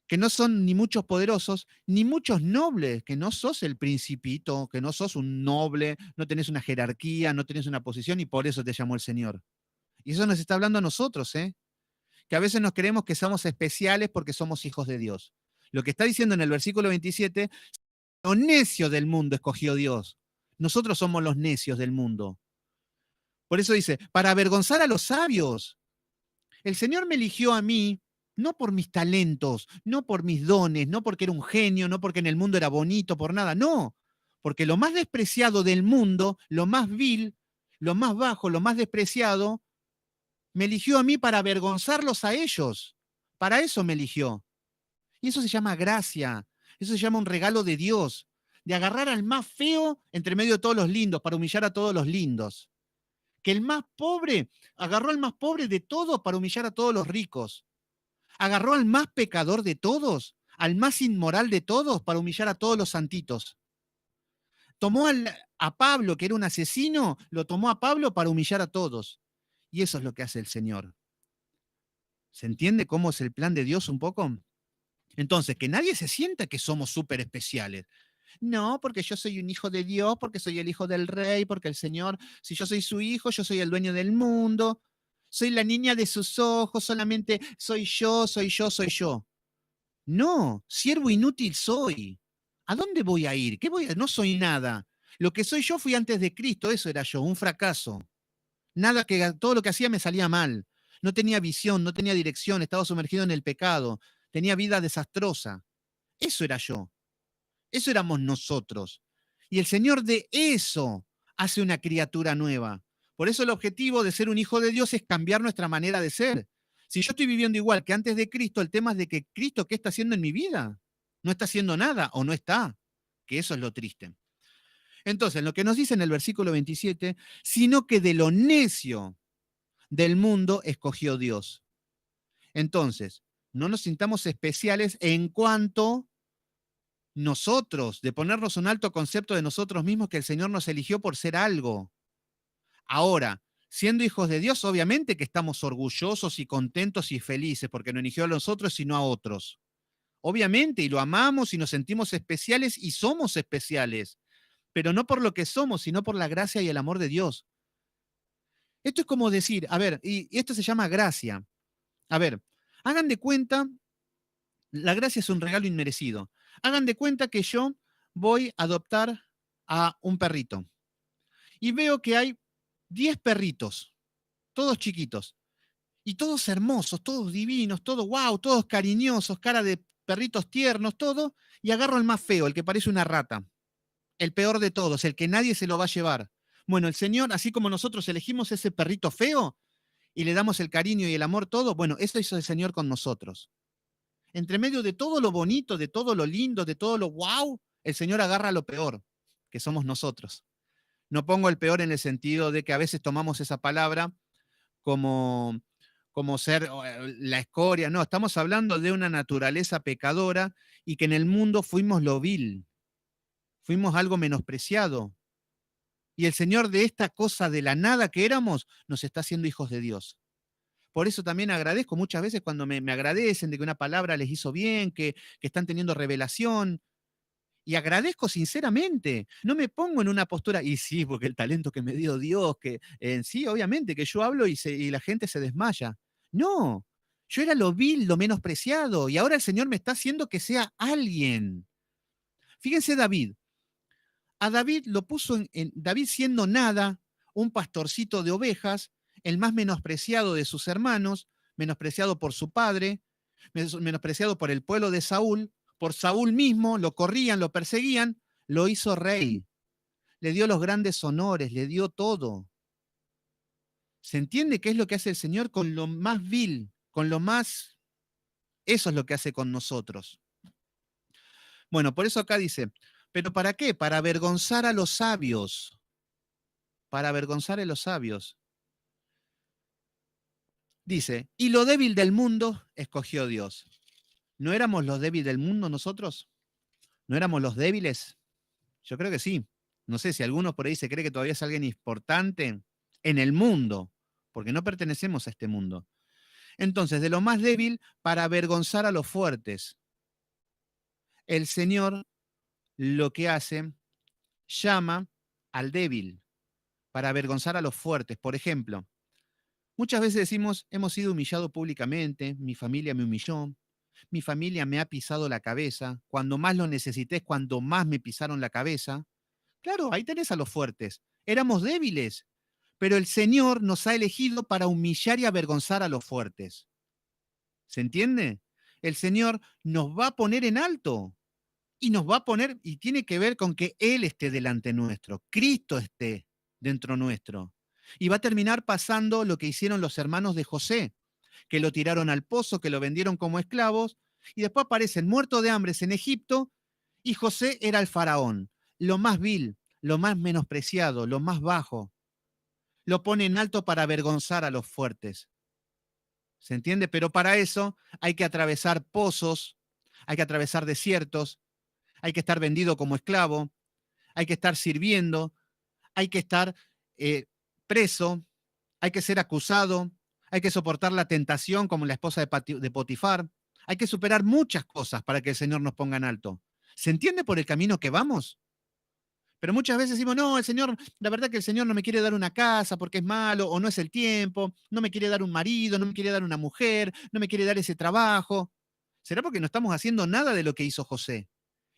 Que no son ni muchos poderosos, ni muchos nobles, que no sos el principito, que no sos un noble, no tenés una jerarquía, no tenés una posición y por eso te llamó el Señor. Y eso nos está hablando a nosotros, ¿eh? Que a veces nos creemos que somos especiales porque somos hijos de Dios. Lo que está diciendo en el versículo 27, lo necio del mundo escogió Dios. Nosotros somos los necios del mundo. Por eso dice, para avergonzar a los sabios. El Señor me eligió a mí, no por mis talentos, no por mis dones, no porque era un genio, no porque en el mundo era bonito, por nada, no. Porque lo más despreciado del mundo, lo más vil, lo más bajo, lo más despreciado, me eligió a mí para avergonzarlos a ellos. Para eso me eligió. Y eso se llama gracia. Eso se llama un regalo de Dios. De agarrar al más feo entre medio de todos los lindos para humillar a todos los lindos. Que el más pobre agarró al más pobre de todos para humillar a todos los ricos. Agarró al más pecador de todos, al más inmoral de todos para humillar a todos los santitos. Tomó a Pablo, que era un asesino, lo tomó a Pablo para humillar a todos. Y eso es lo que hace el Señor. ¿Se entiende cómo es el plan de Dios un poco? Entonces, que nadie se sienta que somos súper especiales. No, porque yo soy un hijo de Dios, porque soy el hijo del rey, porque el Señor, si yo soy su hijo, yo soy el dueño del mundo. Soy la niña de sus ojos, solamente soy yo, soy yo, soy yo. No, siervo inútil soy. ¿A dónde voy a ir? ¿Qué voy a? No soy nada. Lo que soy yo fui antes de Cristo, eso era yo, un fracaso. Nada que todo lo que hacía me salía mal. No tenía visión, no tenía dirección, estaba sumergido en el pecado, tenía vida desastrosa. Eso era yo. Eso éramos nosotros. Y el Señor de eso hace una criatura nueva. Por eso el objetivo de ser un hijo de Dios es cambiar nuestra manera de ser. Si yo estoy viviendo igual que antes de Cristo, el tema es de que Cristo, ¿qué está haciendo en mi vida? No está haciendo nada o no está. Que eso es lo triste. Entonces, lo que nos dice en el versículo 27, sino que de lo necio del mundo escogió Dios. Entonces, no nos sintamos especiales en cuanto nosotros, de ponernos un alto concepto de nosotros mismos que el Señor nos eligió por ser algo. Ahora, siendo hijos de Dios, obviamente que estamos orgullosos y contentos y felices porque no eligió a nosotros sino a otros. Obviamente, y lo amamos y nos sentimos especiales y somos especiales, pero no por lo que somos, sino por la gracia y el amor de Dios. Esto es como decir, a ver, y esto se llama gracia. A ver, hagan de cuenta, la gracia es un regalo inmerecido. Hagan de cuenta que yo voy a adoptar a un perrito y veo que hay 10 perritos, todos chiquitos, y todos hermosos, todos divinos, todos wow, todos cariñosos, cara de perritos tiernos, todo, y agarro al más feo, el que parece una rata, el peor de todos, el que nadie se lo va a llevar. Bueno, el Señor, así como nosotros elegimos ese perrito feo y le damos el cariño y el amor todo, bueno, eso hizo el Señor con nosotros. Entre medio de todo lo bonito, de todo lo lindo, de todo lo wow, el Señor agarra lo peor, que somos nosotros. No pongo el peor en el sentido de que a veces tomamos esa palabra como, como ser la escoria, no, estamos hablando de una naturaleza pecadora y que en el mundo fuimos lo vil, fuimos algo menospreciado. Y el Señor de esta cosa de la nada que éramos nos está haciendo hijos de Dios. Por eso también agradezco muchas veces cuando me agradecen de que una palabra les hizo bien, que están teniendo revelación. Y agradezco sinceramente. No me pongo en una postura, y sí, porque el talento que me dio Dios, que sí, obviamente, que yo hablo y la gente se desmaya. No, yo era lo vil, lo menospreciado, y ahora el Señor me está haciendo que sea alguien. Fíjense David. A David lo puso David siendo nada, un pastorcito de ovejas, el más menospreciado de sus hermanos, menospreciado por su padre, menospreciado por el pueblo de Saúl, por Saúl mismo, lo corrían, lo perseguían, lo hizo rey, le dio los grandes honores, le dio todo. ¿Se entiende qué es lo que hace el Señor con lo más vil, con lo más... Eso es lo que hace con nosotros. Bueno, por eso acá dice, ¿pero para qué? Para avergonzar a los sabios. Para avergonzar a los sabios. Dice, y lo débil del mundo escogió Dios. ¿No éramos los débiles del mundo nosotros? ¿No éramos los débiles? Yo creo que sí. No sé si alguno por ahí se cree que todavía es alguien importante en el mundo, porque no pertenecemos a este mundo. Entonces, de lo más débil para avergonzar a los fuertes. El Señor lo que hace, llama al débil para avergonzar a los fuertes. Por ejemplo, muchas veces decimos, hemos sido humillados públicamente, mi familia me humilló, mi familia me ha pisado la cabeza, cuando más lo necesité es cuando más me pisaron la cabeza. Claro, ahí tenés a los fuertes. Éramos débiles, pero el Señor nos ha elegido para humillar y avergonzar a los fuertes. ¿Se entiende? El Señor nos va a poner en alto y nos va a poner, y tiene que ver con que Él esté delante nuestro, Cristo esté dentro nuestro. Y va a terminar pasando lo que hicieron los hermanos de José, que lo tiraron al pozo, que lo vendieron como esclavos, y después aparecen muertos de hambre en Egipto, y José era el faraón, lo más vil, lo más menospreciado, lo más bajo. Lo pone en alto para avergonzar a los fuertes. ¿Se entiende? Pero para eso hay que atravesar pozos, hay que atravesar desiertos, hay que estar vendido como esclavo, hay que estar sirviendo, hay que estar preso, hay que ser acusado, hay que soportar la tentación como la esposa de Potifar, hay que superar muchas cosas para que el Señor nos ponga en alto. ¿Se entiende por el camino que vamos? Pero muchas veces decimos, no, el Señor, la verdad que el Señor no me quiere dar una casa porque es malo o no es el tiempo, no me quiere dar un marido, no me quiere dar una mujer, no me quiere dar ese trabajo. ¿Será porque no estamos haciendo nada de lo que hizo José?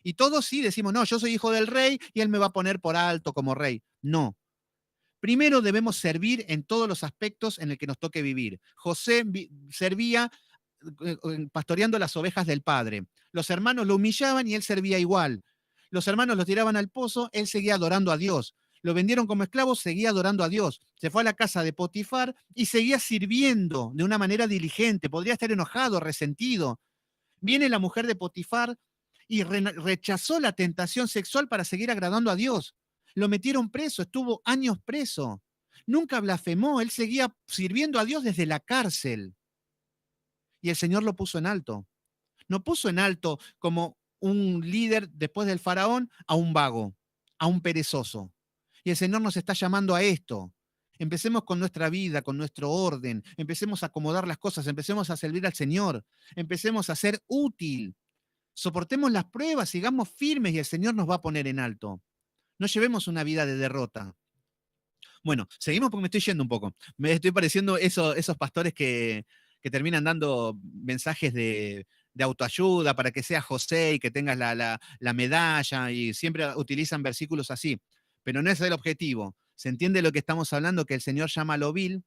Y todos sí decimos, no, yo soy hijo del rey y él me va a poner por alto como rey. No. Primero debemos servir en todos los aspectos en el que nos toque vivir. José servía pastoreando las ovejas del padre. Los hermanos lo humillaban y él servía igual. Los hermanos lo tiraban al pozo, él seguía adorando a Dios. Lo vendieron como esclavo, seguía adorando a Dios. Se fue a la casa de Potifar y seguía sirviendo de una manera diligente. Podría estar enojado, resentido. Viene la mujer de Potifar y rechazó la tentación sexual para seguir agradando a Dios. Lo metieron preso, estuvo años preso. Nunca blasfemó, él seguía sirviendo a Dios desde la cárcel. y el Señor lo puso en alto. No puso en alto como un líder después del faraón a un vago, a un perezoso. Y el Señor nos está llamando a esto. Empecemos con nuestra vida, con nuestro orden, empecemos a acomodar las cosas, empecemos a servir al Señor, empecemos a ser útil, soportemos las pruebas, sigamos firmes y el Señor nos va a poner en alto. No llevemos una vida de derrota. Bueno, seguimos porque me estoy yendo un poco. Me estoy pareciendo esos pastores que terminan dando mensajes de autoayuda para que seas José y que tengas la medalla y siempre utilizan versículos así. Pero no es el objetivo. ¿Se entiende lo que estamos hablando? Que el Señor llama lo vil,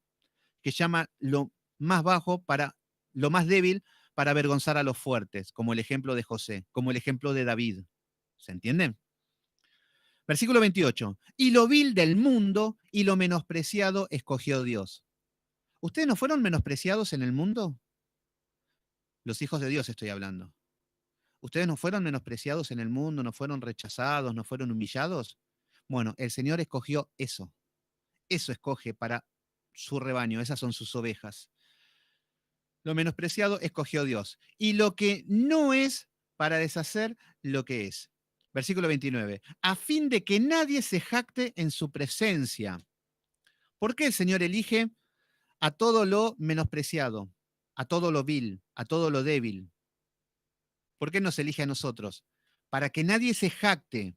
que llama lo más bajo para lo más débil para avergonzar a los fuertes, como el ejemplo de José, como el ejemplo de David. ¿Se entiende? Versículo 28. Y lo vil del mundo y lo menospreciado escogió Dios. ¿Ustedes no fueron menospreciados en el mundo? Los hijos de Dios estoy hablando. ¿Ustedes no fueron menospreciados en el mundo, no fueron rechazados, no fueron humillados? Bueno, el Señor escogió eso. Eso escoge para su rebaño, esas son sus ovejas. Lo menospreciado escogió Dios. Y lo que no es para deshacer lo que es. Versículo 29. A fin de que nadie se jacte en su presencia. ¿Por qué el Señor elige a todo lo menospreciado, a todo lo vil, a todo lo débil? ¿Por qué nos elige a nosotros? Para que nadie se jacte,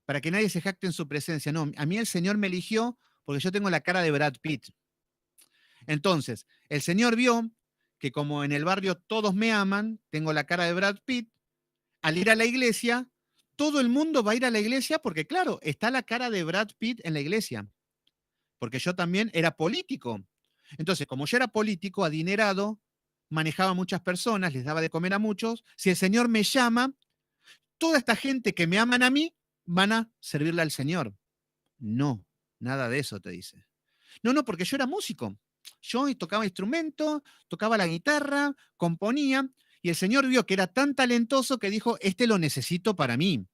para que nadie se jacte en su presencia. No, a mí el Señor me eligió porque yo tengo la cara de Brad Pitt. Entonces, el Señor vio que como en el barrio todos me aman, tengo la cara de Brad Pitt, al ir a la iglesia, todo el mundo va a ir a la iglesia porque, claro, está la cara de Brad Pitt en la iglesia. Porque yo también era político. Entonces, como yo era político, adinerado, manejaba a muchas personas, les daba de comer a muchos, si el Señor me llama, toda esta gente que me aman a mí van a servirle al Señor. No, nada de eso te dice. No, no, porque yo era músico. Yo tocaba instrumento, tocaba la guitarra, componía, y el Señor vio que era tan talentoso que dijo, este lo necesito para mí.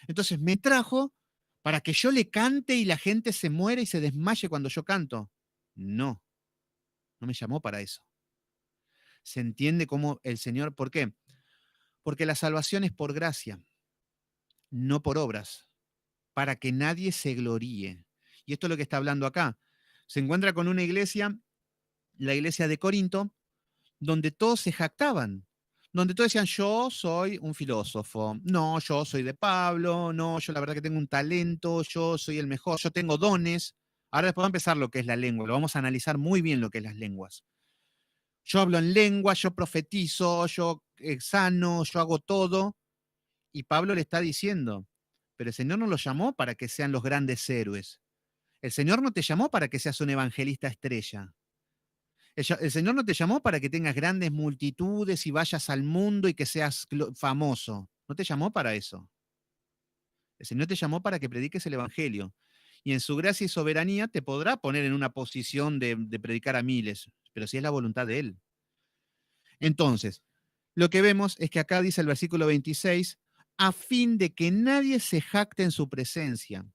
Entonces me trajo para que yo le cante y la gente se muere y se desmaye cuando yo canto. No, no me llamó para eso. Se entiende cómo el Señor, ¿por qué? Porque la salvación es por gracia, no por obras, para que nadie se gloríe. Y esto es lo que está hablando acá. Se encuentra con una iglesia, la iglesia de Corinto, donde todos se jactaban, donde todos decían, yo soy un filósofo, no, yo soy de Pablo, no, yo la verdad que tengo un talento, yo soy el mejor, yo tengo dones. Ahora después va a empezar lo que es la lengua, lo vamos a analizar muy bien lo que es las lenguas. Yo hablo en lengua, yo profetizo, yo sano, yo hago todo. Y Pablo le está diciendo, pero el Señor no los llamó para que sean los grandes héroes. El Señor no te llamó para que seas un evangelista estrella. El Señor no te llamó para que tengas grandes multitudes y vayas al mundo y que seas famoso. No te llamó para eso. El Señor te llamó para que prediques el Evangelio. Y en su gracia y soberanía te podrá poner en una posición de predicar a miles, pero si es la voluntad de Él. Entonces, lo que vemos es que acá dice el versículo 26, a fin de que nadie se jacte en su presencia.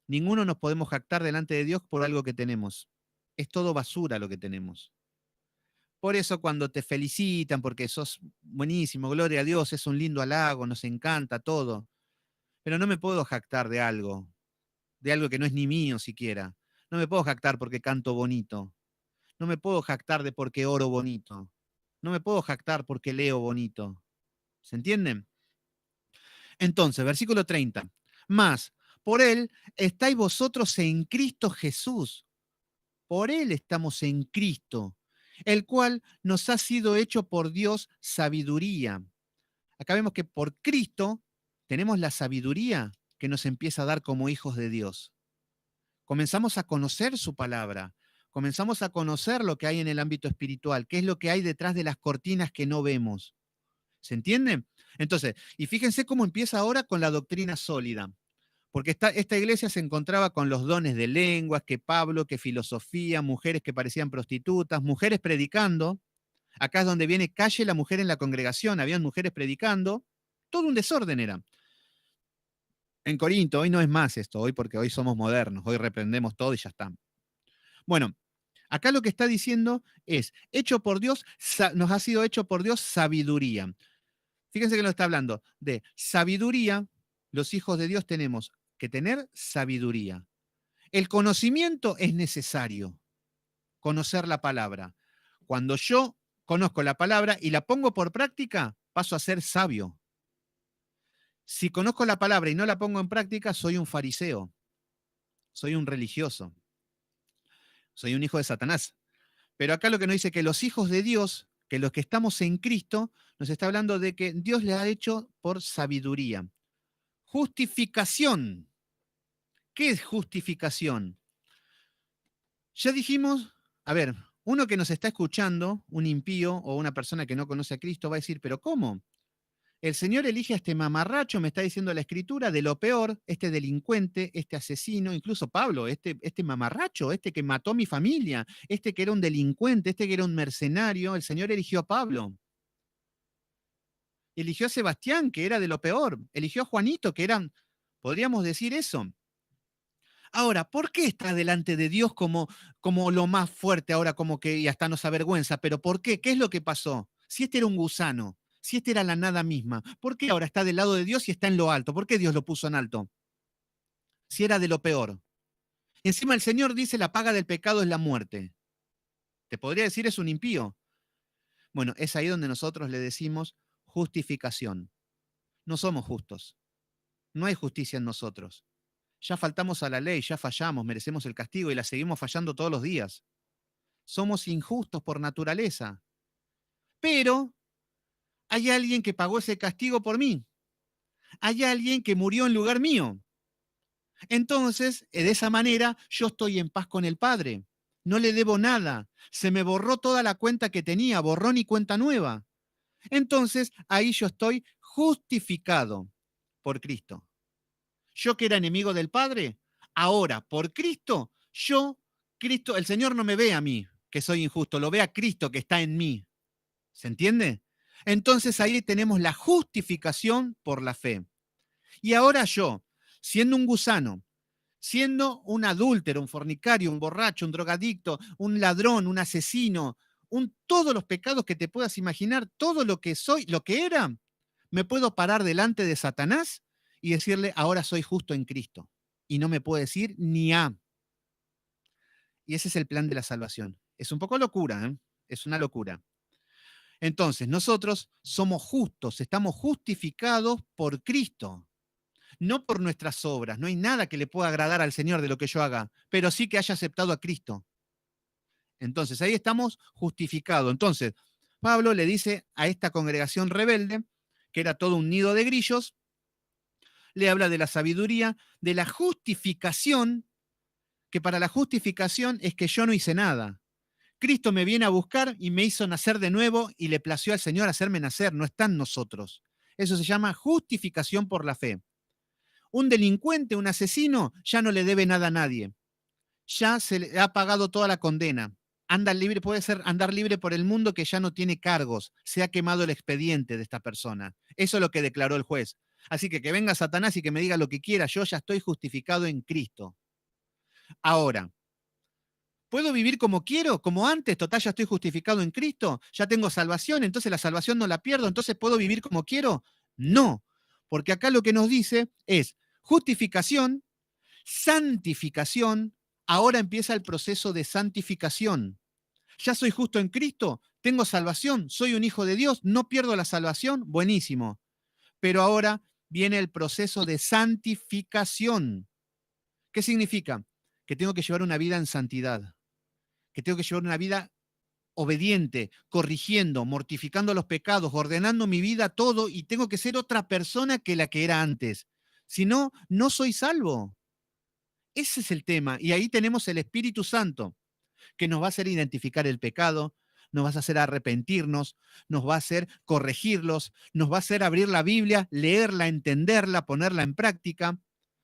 Ninguno nos podemos jactar delante de Dios por algo que tenemos. Es todo basura lo que tenemos. Por eso cuando te felicitan porque sos buenísimo, gloria a Dios, es un lindo halago, nos encanta todo. Pero no me puedo jactar de algo que no es ni mío siquiera. No me puedo jactar porque canto bonito. No me puedo jactar de porque oro bonito. No me puedo jactar porque leo bonito. ¿Se entienden? Entonces, versículo 30. Más, por él estáis vosotros en Cristo Jesús. Por él estamos en Cristo, el cual nos ha sido hecho por Dios sabiduría. Acá vemos que por Cristo tenemos la sabiduría que nos empieza a dar como hijos de Dios. Comenzamos a conocer su palabra, comenzamos a conocer lo que hay en el ámbito espiritual, qué es lo que hay detrás de las cortinas que no vemos. ¿Se entiende? Entonces, y fíjense cómo empieza ahora con la doctrina sólida. Porque esta iglesia se encontraba con los dones de lenguas, que Pablo, que filosofía, mujeres que parecían prostitutas, mujeres predicando. Acá es donde viene calle la mujer en la congregación, habían mujeres predicando. Todo un desorden era. En Corinto, hoy no es más esto, hoy porque hoy somos modernos, hoy reprendemos todo y ya está. Bueno, Acá lo que está diciendo es, hecho por Dios, nos ha sido hecho por Dios sabiduría. Fíjense que lo está hablando de sabiduría. Los hijos de Dios tenemos que tener sabiduría. El conocimiento es necesario, conocer la palabra. Cuando yo conozco la palabra y la pongo por práctica, paso a ser sabio. Si conozco la palabra y no la pongo en práctica, soy un fariseo, soy un religioso, soy un hijo de Satanás. Pero acá lo que nos dice que los hijos de Dios, que los que estamos en Cristo, nos está hablando de que Dios les ha hecho por sabiduría. Justificación. ¿Qué es justificación? Ya dijimos, a ver, uno que nos está escuchando, un impío o una persona que no conoce a Cristo, va a decir, pero ¿cómo? El Señor elige a este mamarracho, me está diciendo la Escritura, de lo peor, este delincuente, este asesino, incluso Pablo, este mamarracho, este que mató a mi familia, este que era un delincuente, este que era un mercenario, el Señor eligió a Pablo. Eligió a Sebastián, que era de lo peor. Eligió a Juanito, que eran, podríamos decir eso. Ahora, ¿por qué está delante de Dios como lo más fuerte ahora, como que y hasta nos avergüenza? ¿Pero por qué? ¿Qué es lo que pasó? Si este era un gusano, si este era la nada misma, ¿por qué ahora está del lado de Dios y está en lo alto? ¿Por qué Dios lo puso en alto? Si era de lo peor. Encima el Señor dice, la paga del pecado es la muerte. Te podría decir es un impío. Bueno, es ahí donde nosotros le decimos justificación. No somos justos. No hay justicia en nosotros. Ya faltamos a la ley, ya fallamos, merecemos el castigo y la seguimos fallando todos los días. Somos injustos por naturaleza. Pero hay alguien que pagó ese castigo por mí. Hay alguien que murió en lugar mío. Entonces, de esa manera, yo estoy en paz con el Padre. No le debo nada. Se me borró toda la cuenta que tenía, borrón y cuenta nueva. Entonces, ahí yo estoy justificado por Cristo. Yo que era enemigo del Padre, ahora por Cristo, Cristo, el Señor no me ve a mí, que soy injusto, lo ve a Cristo que está en mí. ¿Se entiende? Entonces ahí tenemos la justificación por la fe. Y ahora yo, siendo un gusano, siendo un adúltero, un fornicario, un borracho, un drogadicto, un ladrón, un asesino, todos los pecados que te puedas imaginar, todo lo que soy, lo que era, me puedo parar delante de Satanás y decirle, ahora soy justo en Cristo. Y no me puede decir ni a. Y ese es el plan de la salvación. Es un poco locura, ¿eh? Es una locura. Entonces, nosotros somos justos, estamos justificados por Cristo, no por nuestras obras. No hay nada que le pueda agradar al Señor de lo que yo haga, pero sí que haya aceptado a Cristo. Entonces, ahí estamos justificados. Entonces, Pablo le dice a esta congregación rebelde, que era todo un nido de grillos, le habla de la sabiduría, de la justificación, que para la justificación es que yo no hice nada. Cristo me viene a buscar y me hizo nacer de nuevo y le plació al Señor hacerme nacer, no está en nosotros. Eso se llama justificación por la fe. Un delincuente, un asesino, ya no le debe nada a nadie. Ya se le ha pagado toda la condena. Anda libre, puede ser andar libre por el mundo que ya no tiene cargos. Se ha quemado el expediente de esta persona. Eso es lo que declaró el juez. Así que venga Satanás y que me diga lo que quiera, yo ya estoy justificado en Cristo. Ahora, ¿puedo vivir como quiero, como antes? Total, ya estoy justificado en Cristo, ya tengo salvación, entonces la salvación no la pierdo, entonces ¿puedo vivir como quiero? No, porque acá lo que nos dice es justificación, santificación, ahora empieza el proceso de santificación. Ya soy justo en Cristo, tengo salvación, soy un hijo de Dios, no pierdo la salvación, buenísimo. Pero ahora viene el proceso de santificación. ¿Qué significa? Que tengo que llevar una vida en santidad, que tengo que llevar una vida obediente, corrigiendo, mortificando los pecados, ordenando mi vida todo y tengo que ser otra persona que la que era antes. Si no, no soy salvo. Ese es el tema. Y ahí tenemos el Espíritu Santo, que nos va a hacer identificar el pecado, nos va a hacer arrepentirnos, nos va a hacer corregirlos, nos va a hacer abrir la Biblia, leerla, entenderla, ponerla en práctica.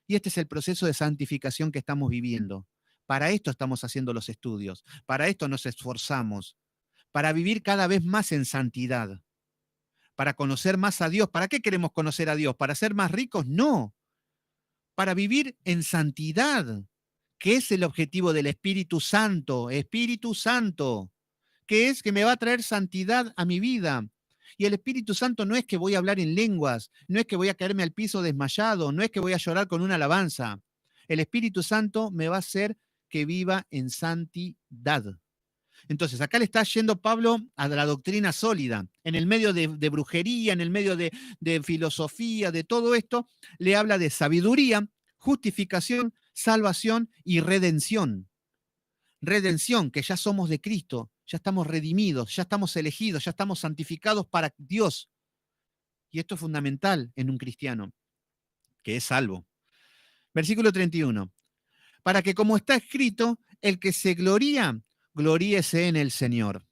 Y este es el proceso de santificación que estamos viviendo. Para esto estamos haciendo los estudios, para esto nos esforzamos, para vivir cada vez más en santidad, para conocer más a Dios. ¿Para qué queremos conocer a Dios? ¿Para ser más ricos? No, para vivir en santidad, ¿Qué es el objetivo del Espíritu Santo? Espíritu Santo, que es que me va a traer santidad a mi vida. Y el Espíritu Santo no es que voy a hablar en lenguas, no es que voy a caerme al piso desmayado, no es que voy a llorar con una alabanza. El Espíritu Santo me va a hacer que viva en santidad. Entonces, acá le está yendo Pablo a la doctrina sólida. En el medio de brujería, en el medio de filosofía, de todo esto, le habla de sabiduría, justificación, salvación y redención. Redención, que ya somos de Cristo, ya estamos redimidos, ya estamos elegidos, ya estamos santificados para Dios. Y esto es fundamental en un cristiano, que es salvo. Versículo 31. Para que, como está escrito, el que se gloría, gloríese en el Señor.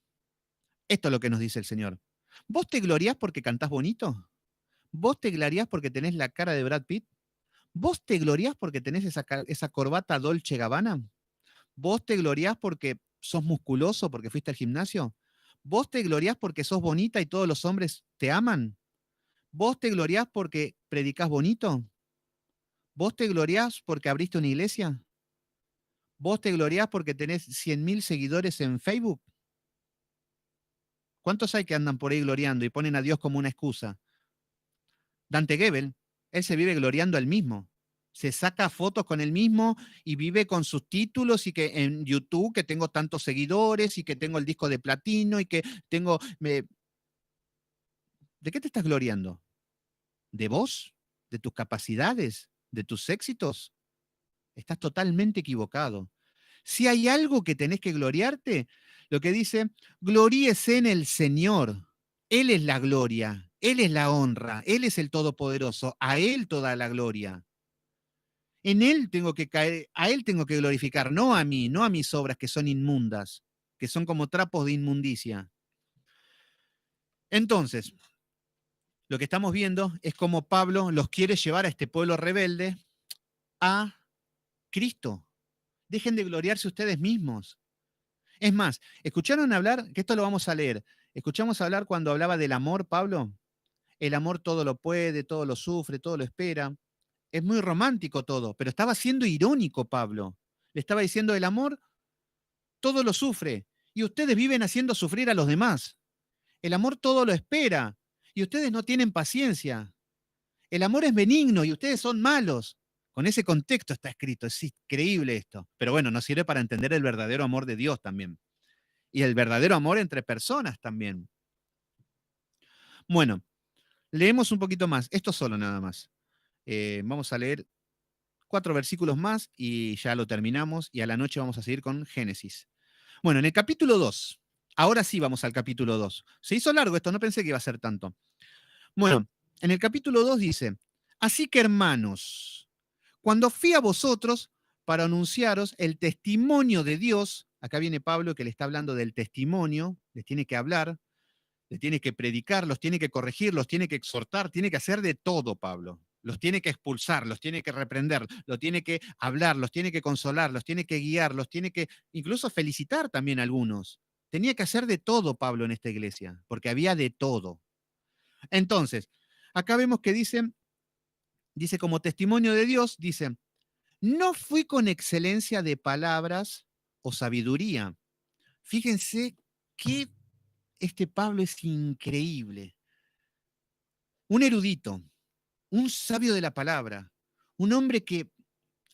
Esto es lo que nos dice el Señor. ¿Vos te gloriás porque cantás bonito? ¿Vos te gloriás porque tenés la cara de Brad Pitt? ¿Vos te gloriás porque tenés esa corbata Dolce Gabbana? ¿Vos te gloriás porque sos musculoso, porque fuiste al gimnasio? ¿Vos te gloriás porque sos bonita y todos los hombres te aman? ¿Vos te gloriás porque predicás bonito? ¿Vos te gloriás porque abriste una iglesia? ¿Vos te gloriás porque tenés 100.000 seguidores en Facebook? ¿Cuántos hay que andan por ahí gloriando y ponen a Dios como una excusa? Dante Gebel, él se vive gloriando al mismo. Se saca fotos con él mismo y vive con sus títulos y que en YouTube que tengo tantos seguidores y que tengo el disco de platino y que tengo... ¿De qué te estás gloriando? ¿De vos? ¿De tus capacidades? ¿De tus éxitos? Estás totalmente equivocado. Si hay algo que tenés que gloriarte, lo que dice, gloríese en el Señor. Él es la gloria, Él es la honra, Él es el Todopoderoso, a Él toda la gloria. En Él tengo que caer, a Él tengo que glorificar, no a mí, no a mis obras que son inmundas, que son como trapos de inmundicia. Entonces, lo que estamos viendo es cómo Pablo los quiere llevar a este pueblo rebelde a Cristo. Dejen de gloriarse ustedes mismos. Es más, ¿escucharon hablar? Que esto lo vamos a leer. ¿Escuchamos hablar cuando hablaba del amor, Pablo? El amor todo lo puede, todo lo sufre, todo lo espera. Es muy romántico todo, pero estaba siendo irónico Pablo. Le estaba diciendo, el amor todo lo sufre y ustedes viven haciendo sufrir a los demás. El amor todo lo espera y ustedes no tienen paciencia. El amor es benigno y ustedes son malos. Con ese contexto está escrito, es increíble esto. Pero bueno, nos sirve para entender el verdadero amor de Dios también. Y el verdadero amor entre personas también. Bueno, leemos un poquito más, esto solo nada más. Vamos a leer 4 versículos más y ya lo terminamos y a la noche vamos a seguir con Génesis. Bueno, en el capítulo 2, ahora sí vamos al capítulo 2. Se hizo largo esto, no pensé que iba a ser tanto. Bueno, en el capítulo 2 dice, así que hermanos, cuando fui a vosotros para anunciaros el testimonio de Dios, acá viene Pablo que le está hablando del testimonio, les tiene que hablar, les tiene que predicar, los tiene que corregir, los tiene que exhortar, tiene que hacer de todo, Pablo. Los tiene que expulsar, los tiene que reprender, los tiene que hablar, los tiene que consolar, los tiene que guiar, los tiene que incluso felicitar también a algunos. Tenía que hacer de todo Pablo en esta iglesia, porque había de todo. Entonces, acá vemos que dice como testimonio de Dios, dice, no fui con excelencia de palabras o sabiduría. Fíjense que este Pablo es increíble. Un erudito, un sabio de la palabra, un hombre que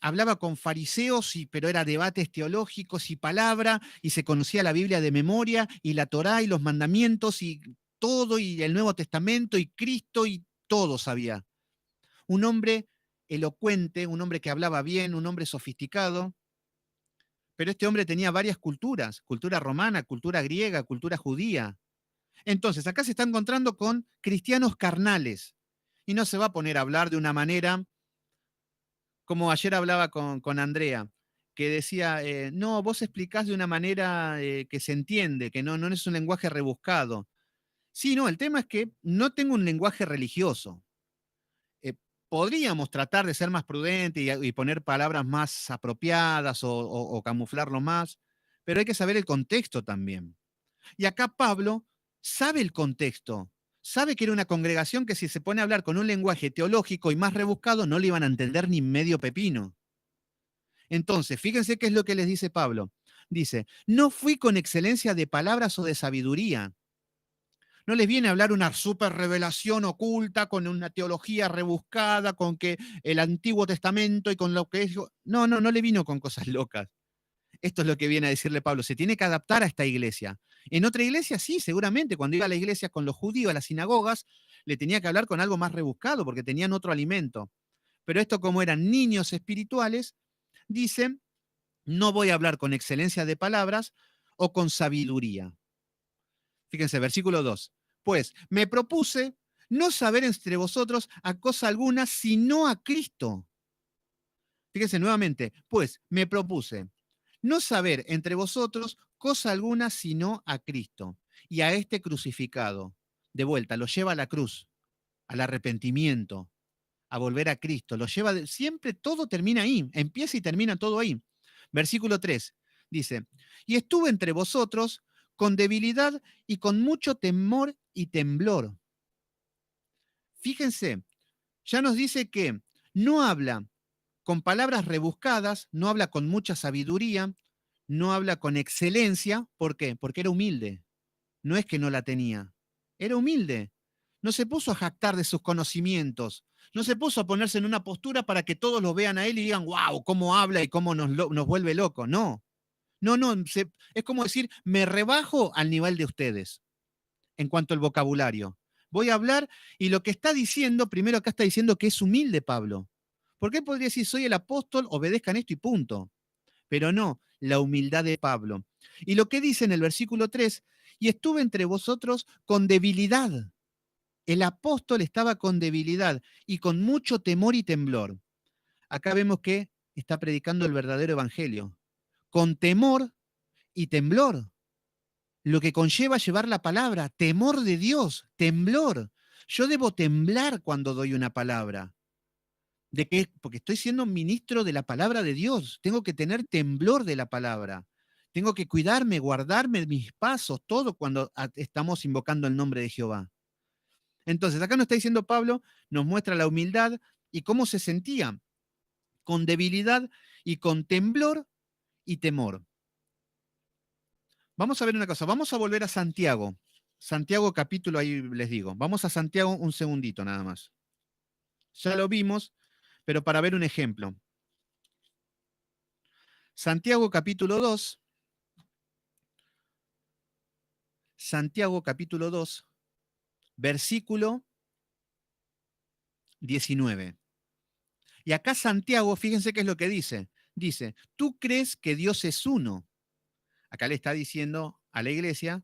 hablaba con fariseos, pero era debates teológicos y palabra, y se conocía la Biblia de memoria, y la Torá y los mandamientos, y todo, y el Nuevo Testamento, y Cristo, y todo sabía. Un hombre elocuente, un hombre que hablaba bien, un hombre sofisticado, pero este hombre tenía varias culturas, cultura romana, cultura griega, cultura judía. Entonces, acá se está encontrando con cristianos carnales, y no se va a poner a hablar de una manera como ayer hablaba con Andrea, que decía, no, vos explicás de una manera que se entiende, que no es un lenguaje rebuscado. Sí, no, el tema es que no tengo un lenguaje religioso. Eh, Podríamos tratar de ser más prudentes y poner palabras más apropiadas o camuflarlo más, pero hay que saber el contexto también. Y acá Pablo sabe el contexto, sabe que era una congregación que si se pone a hablar con un lenguaje teológico y más rebuscado no le iban a entender ni medio pepino. Entonces, fíjense qué es lo que les dice Pablo. Dice, no fui con excelencia de palabras o de sabiduría. No les viene a hablar una super revelación oculta con una teología rebuscada, con que el Antiguo Testamento y con lo que es... No, no, no le vino con cosas locas. Esto es lo que viene a decirle Pablo. Se tiene que adaptar a esta iglesia. En otra iglesia, sí, seguramente. Cuando iba a la iglesia con los judíos, a las sinagogas, le tenía que hablar con algo más rebuscado porque tenían otro alimento. Pero esto, como eran niños espirituales, dicen, no voy a hablar con excelencia de palabras o con sabiduría. Fíjense, versículo 2. Pues me propuse no saber entre vosotros a cosa alguna, sino a Cristo. Fíjense nuevamente, pues me propuse no saber entre vosotros cosa alguna, sino a Cristo y a este crucificado. De vuelta, lo lleva a la cruz, al arrepentimiento, a volver a Cristo. Lo lleva, siempre todo termina ahí, empieza y termina todo ahí. Versículo 3 dice, y estuve entre vosotros con debilidad y con mucho temor y temblor. Fíjense, ya nos dice que no habla con palabras rebuscadas, no habla con mucha sabiduría, no habla con excelencia. ¿Por qué? Porque era humilde. No es que no la tenía, era humilde. No se puso a jactar de sus conocimientos, no se puso a ponerse en una postura para que todos lo vean a él y digan, wow, cómo habla y cómo nos vuelve loco. No, no, no, es como decir, me rebajo al nivel de ustedes en cuanto al vocabulario. Voy a hablar y lo que está diciendo, primero acá está diciendo que es humilde Pablo. ¿Por qué podría decir, soy el apóstol, obedezcan esto y punto? Pero no, la humildad de Pablo. Y lo que dice en el versículo 3, y estuve entre vosotros con debilidad. El apóstol estaba con debilidad y con mucho temor y temblor. Acá vemos que está predicando el verdadero evangelio, con temor y temblor, lo que conlleva llevar la palabra, temor de Dios, temblor. Yo debo temblar cuando doy una palabra. ¿De qué? Porque estoy siendo ministro de la palabra de Dios. Tengo que tener temblor de la palabra. Tengo que cuidarme, guardarme mis pasos, todo cuando estamos invocando el nombre de Jehová. Entonces, acá nos está diciendo Pablo, nos muestra la humildad y cómo se sentía, con debilidad y con temblor y temor. Vamos a ver una cosa, vamos a volver a Santiago. Santiago capítulo, ahí les digo. Vamos a Santiago un segundito nada más. Ya lo vimos, pero para ver un ejemplo. Santiago capítulo 2. Santiago capítulo 2, versículo 19. Y acá Santiago, fíjense qué es lo que dice. Dice, tú crees que Dios es uno. Acá le está diciendo a la iglesia,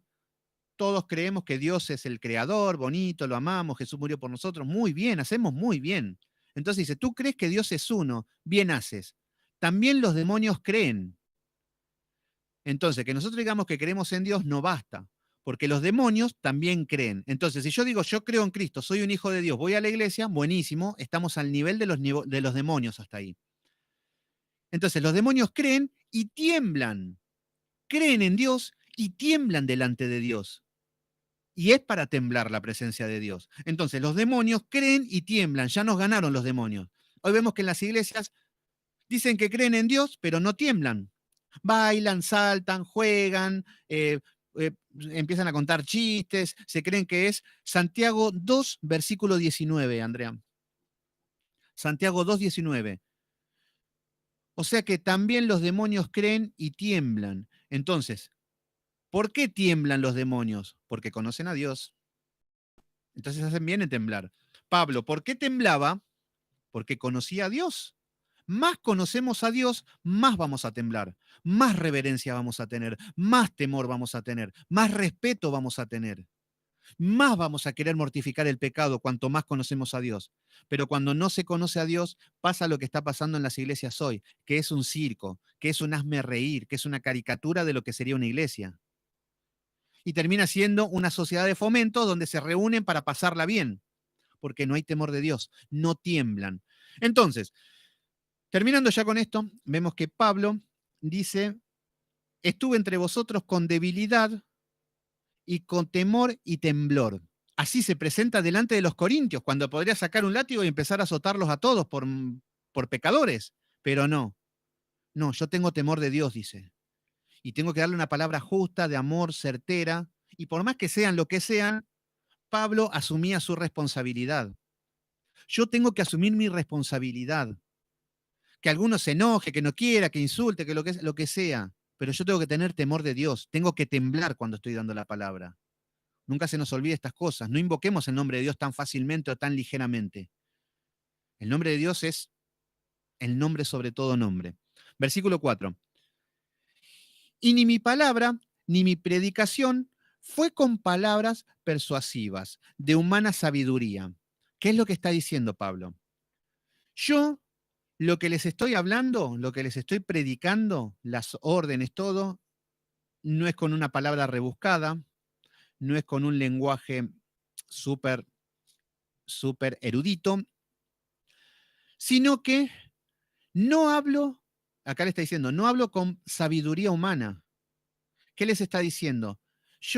todos creemos que Dios es el creador, bonito, lo amamos, Jesús murió por nosotros, muy bien, hacemos muy bien. Entonces dice, tú crees que Dios es uno, bien haces. También los demonios creen. Entonces, que nosotros digamos que creemos en Dios no basta, porque los demonios también creen. Entonces, si yo digo, yo creo en Cristo, soy un hijo de Dios, voy a la iglesia, buenísimo, estamos al nivel de los demonios hasta ahí. Entonces, los demonios creen y tiemblan. Creen en Dios y tiemblan delante de Dios. Y es para temblar la presencia de Dios. Entonces, los demonios creen y tiemblan. Ya nos ganaron los demonios. Hoy vemos que en las iglesias dicen que creen en Dios, pero no tiemblan. Bailan, saltan, juegan, empiezan a contar chistes, se creen que es Santiago 2, versículo 19, Andrea. Santiago 2, 19. O sea que también los demonios creen y tiemblan. Entonces, ¿por qué tiemblan los demonios? Porque conocen a Dios. Entonces hacen bien en temblar. Pablo, ¿por qué temblaba? Porque conocía a Dios. Más conocemos a Dios, más vamos a temblar, más reverencia vamos a tener, más temor vamos a tener, más respeto vamos a tener, más vamos a querer mortificar el pecado cuanto más conocemos a Dios. Pero cuando no se conoce a Dios, pasa lo que está pasando en las iglesias hoy, que es un circo, que es un hazme reír, que es una caricatura de lo que sería una iglesia. Y termina siendo una sociedad de fomento donde se reúnen para pasarla bien, porque no hay temor de Dios, no tiemblan. Entonces, terminando ya con esto, vemos que Pablo dice, estuve entre vosotros con debilidad y con temor y temblor. Así se presenta delante de los corintios, cuando podría sacar un látigo y empezar a azotarlos a todos por pecadores, pero no. No, yo tengo temor de Dios, dice. Y tengo que darle una palabra justa, de amor, certera. Y por más que sean lo que sean, Pablo asumía su responsabilidad. Yo tengo que asumir mi responsabilidad. Que alguno se enoje, que no quiera, que insulte, que lo que sea. Pero yo tengo que tener temor de Dios. Tengo que temblar cuando estoy dando la palabra. Nunca se nos olvide estas cosas. No invoquemos el nombre de Dios tan fácilmente o tan ligeramente. El nombre de Dios es el nombre sobre todo nombre. Versículo 4. Y ni mi palabra, ni mi predicación fue con palabras persuasivas, de humana sabiduría. ¿Qué es lo que está diciendo Pablo? Yo, lo que les estoy hablando, lo que les estoy predicando, las órdenes, todo, no es con una palabra rebuscada, no es con un lenguaje súper, súper erudito, sino que no hablo, acá le está diciendo, no hablo con sabiduría humana. ¿Qué les está diciendo? Yo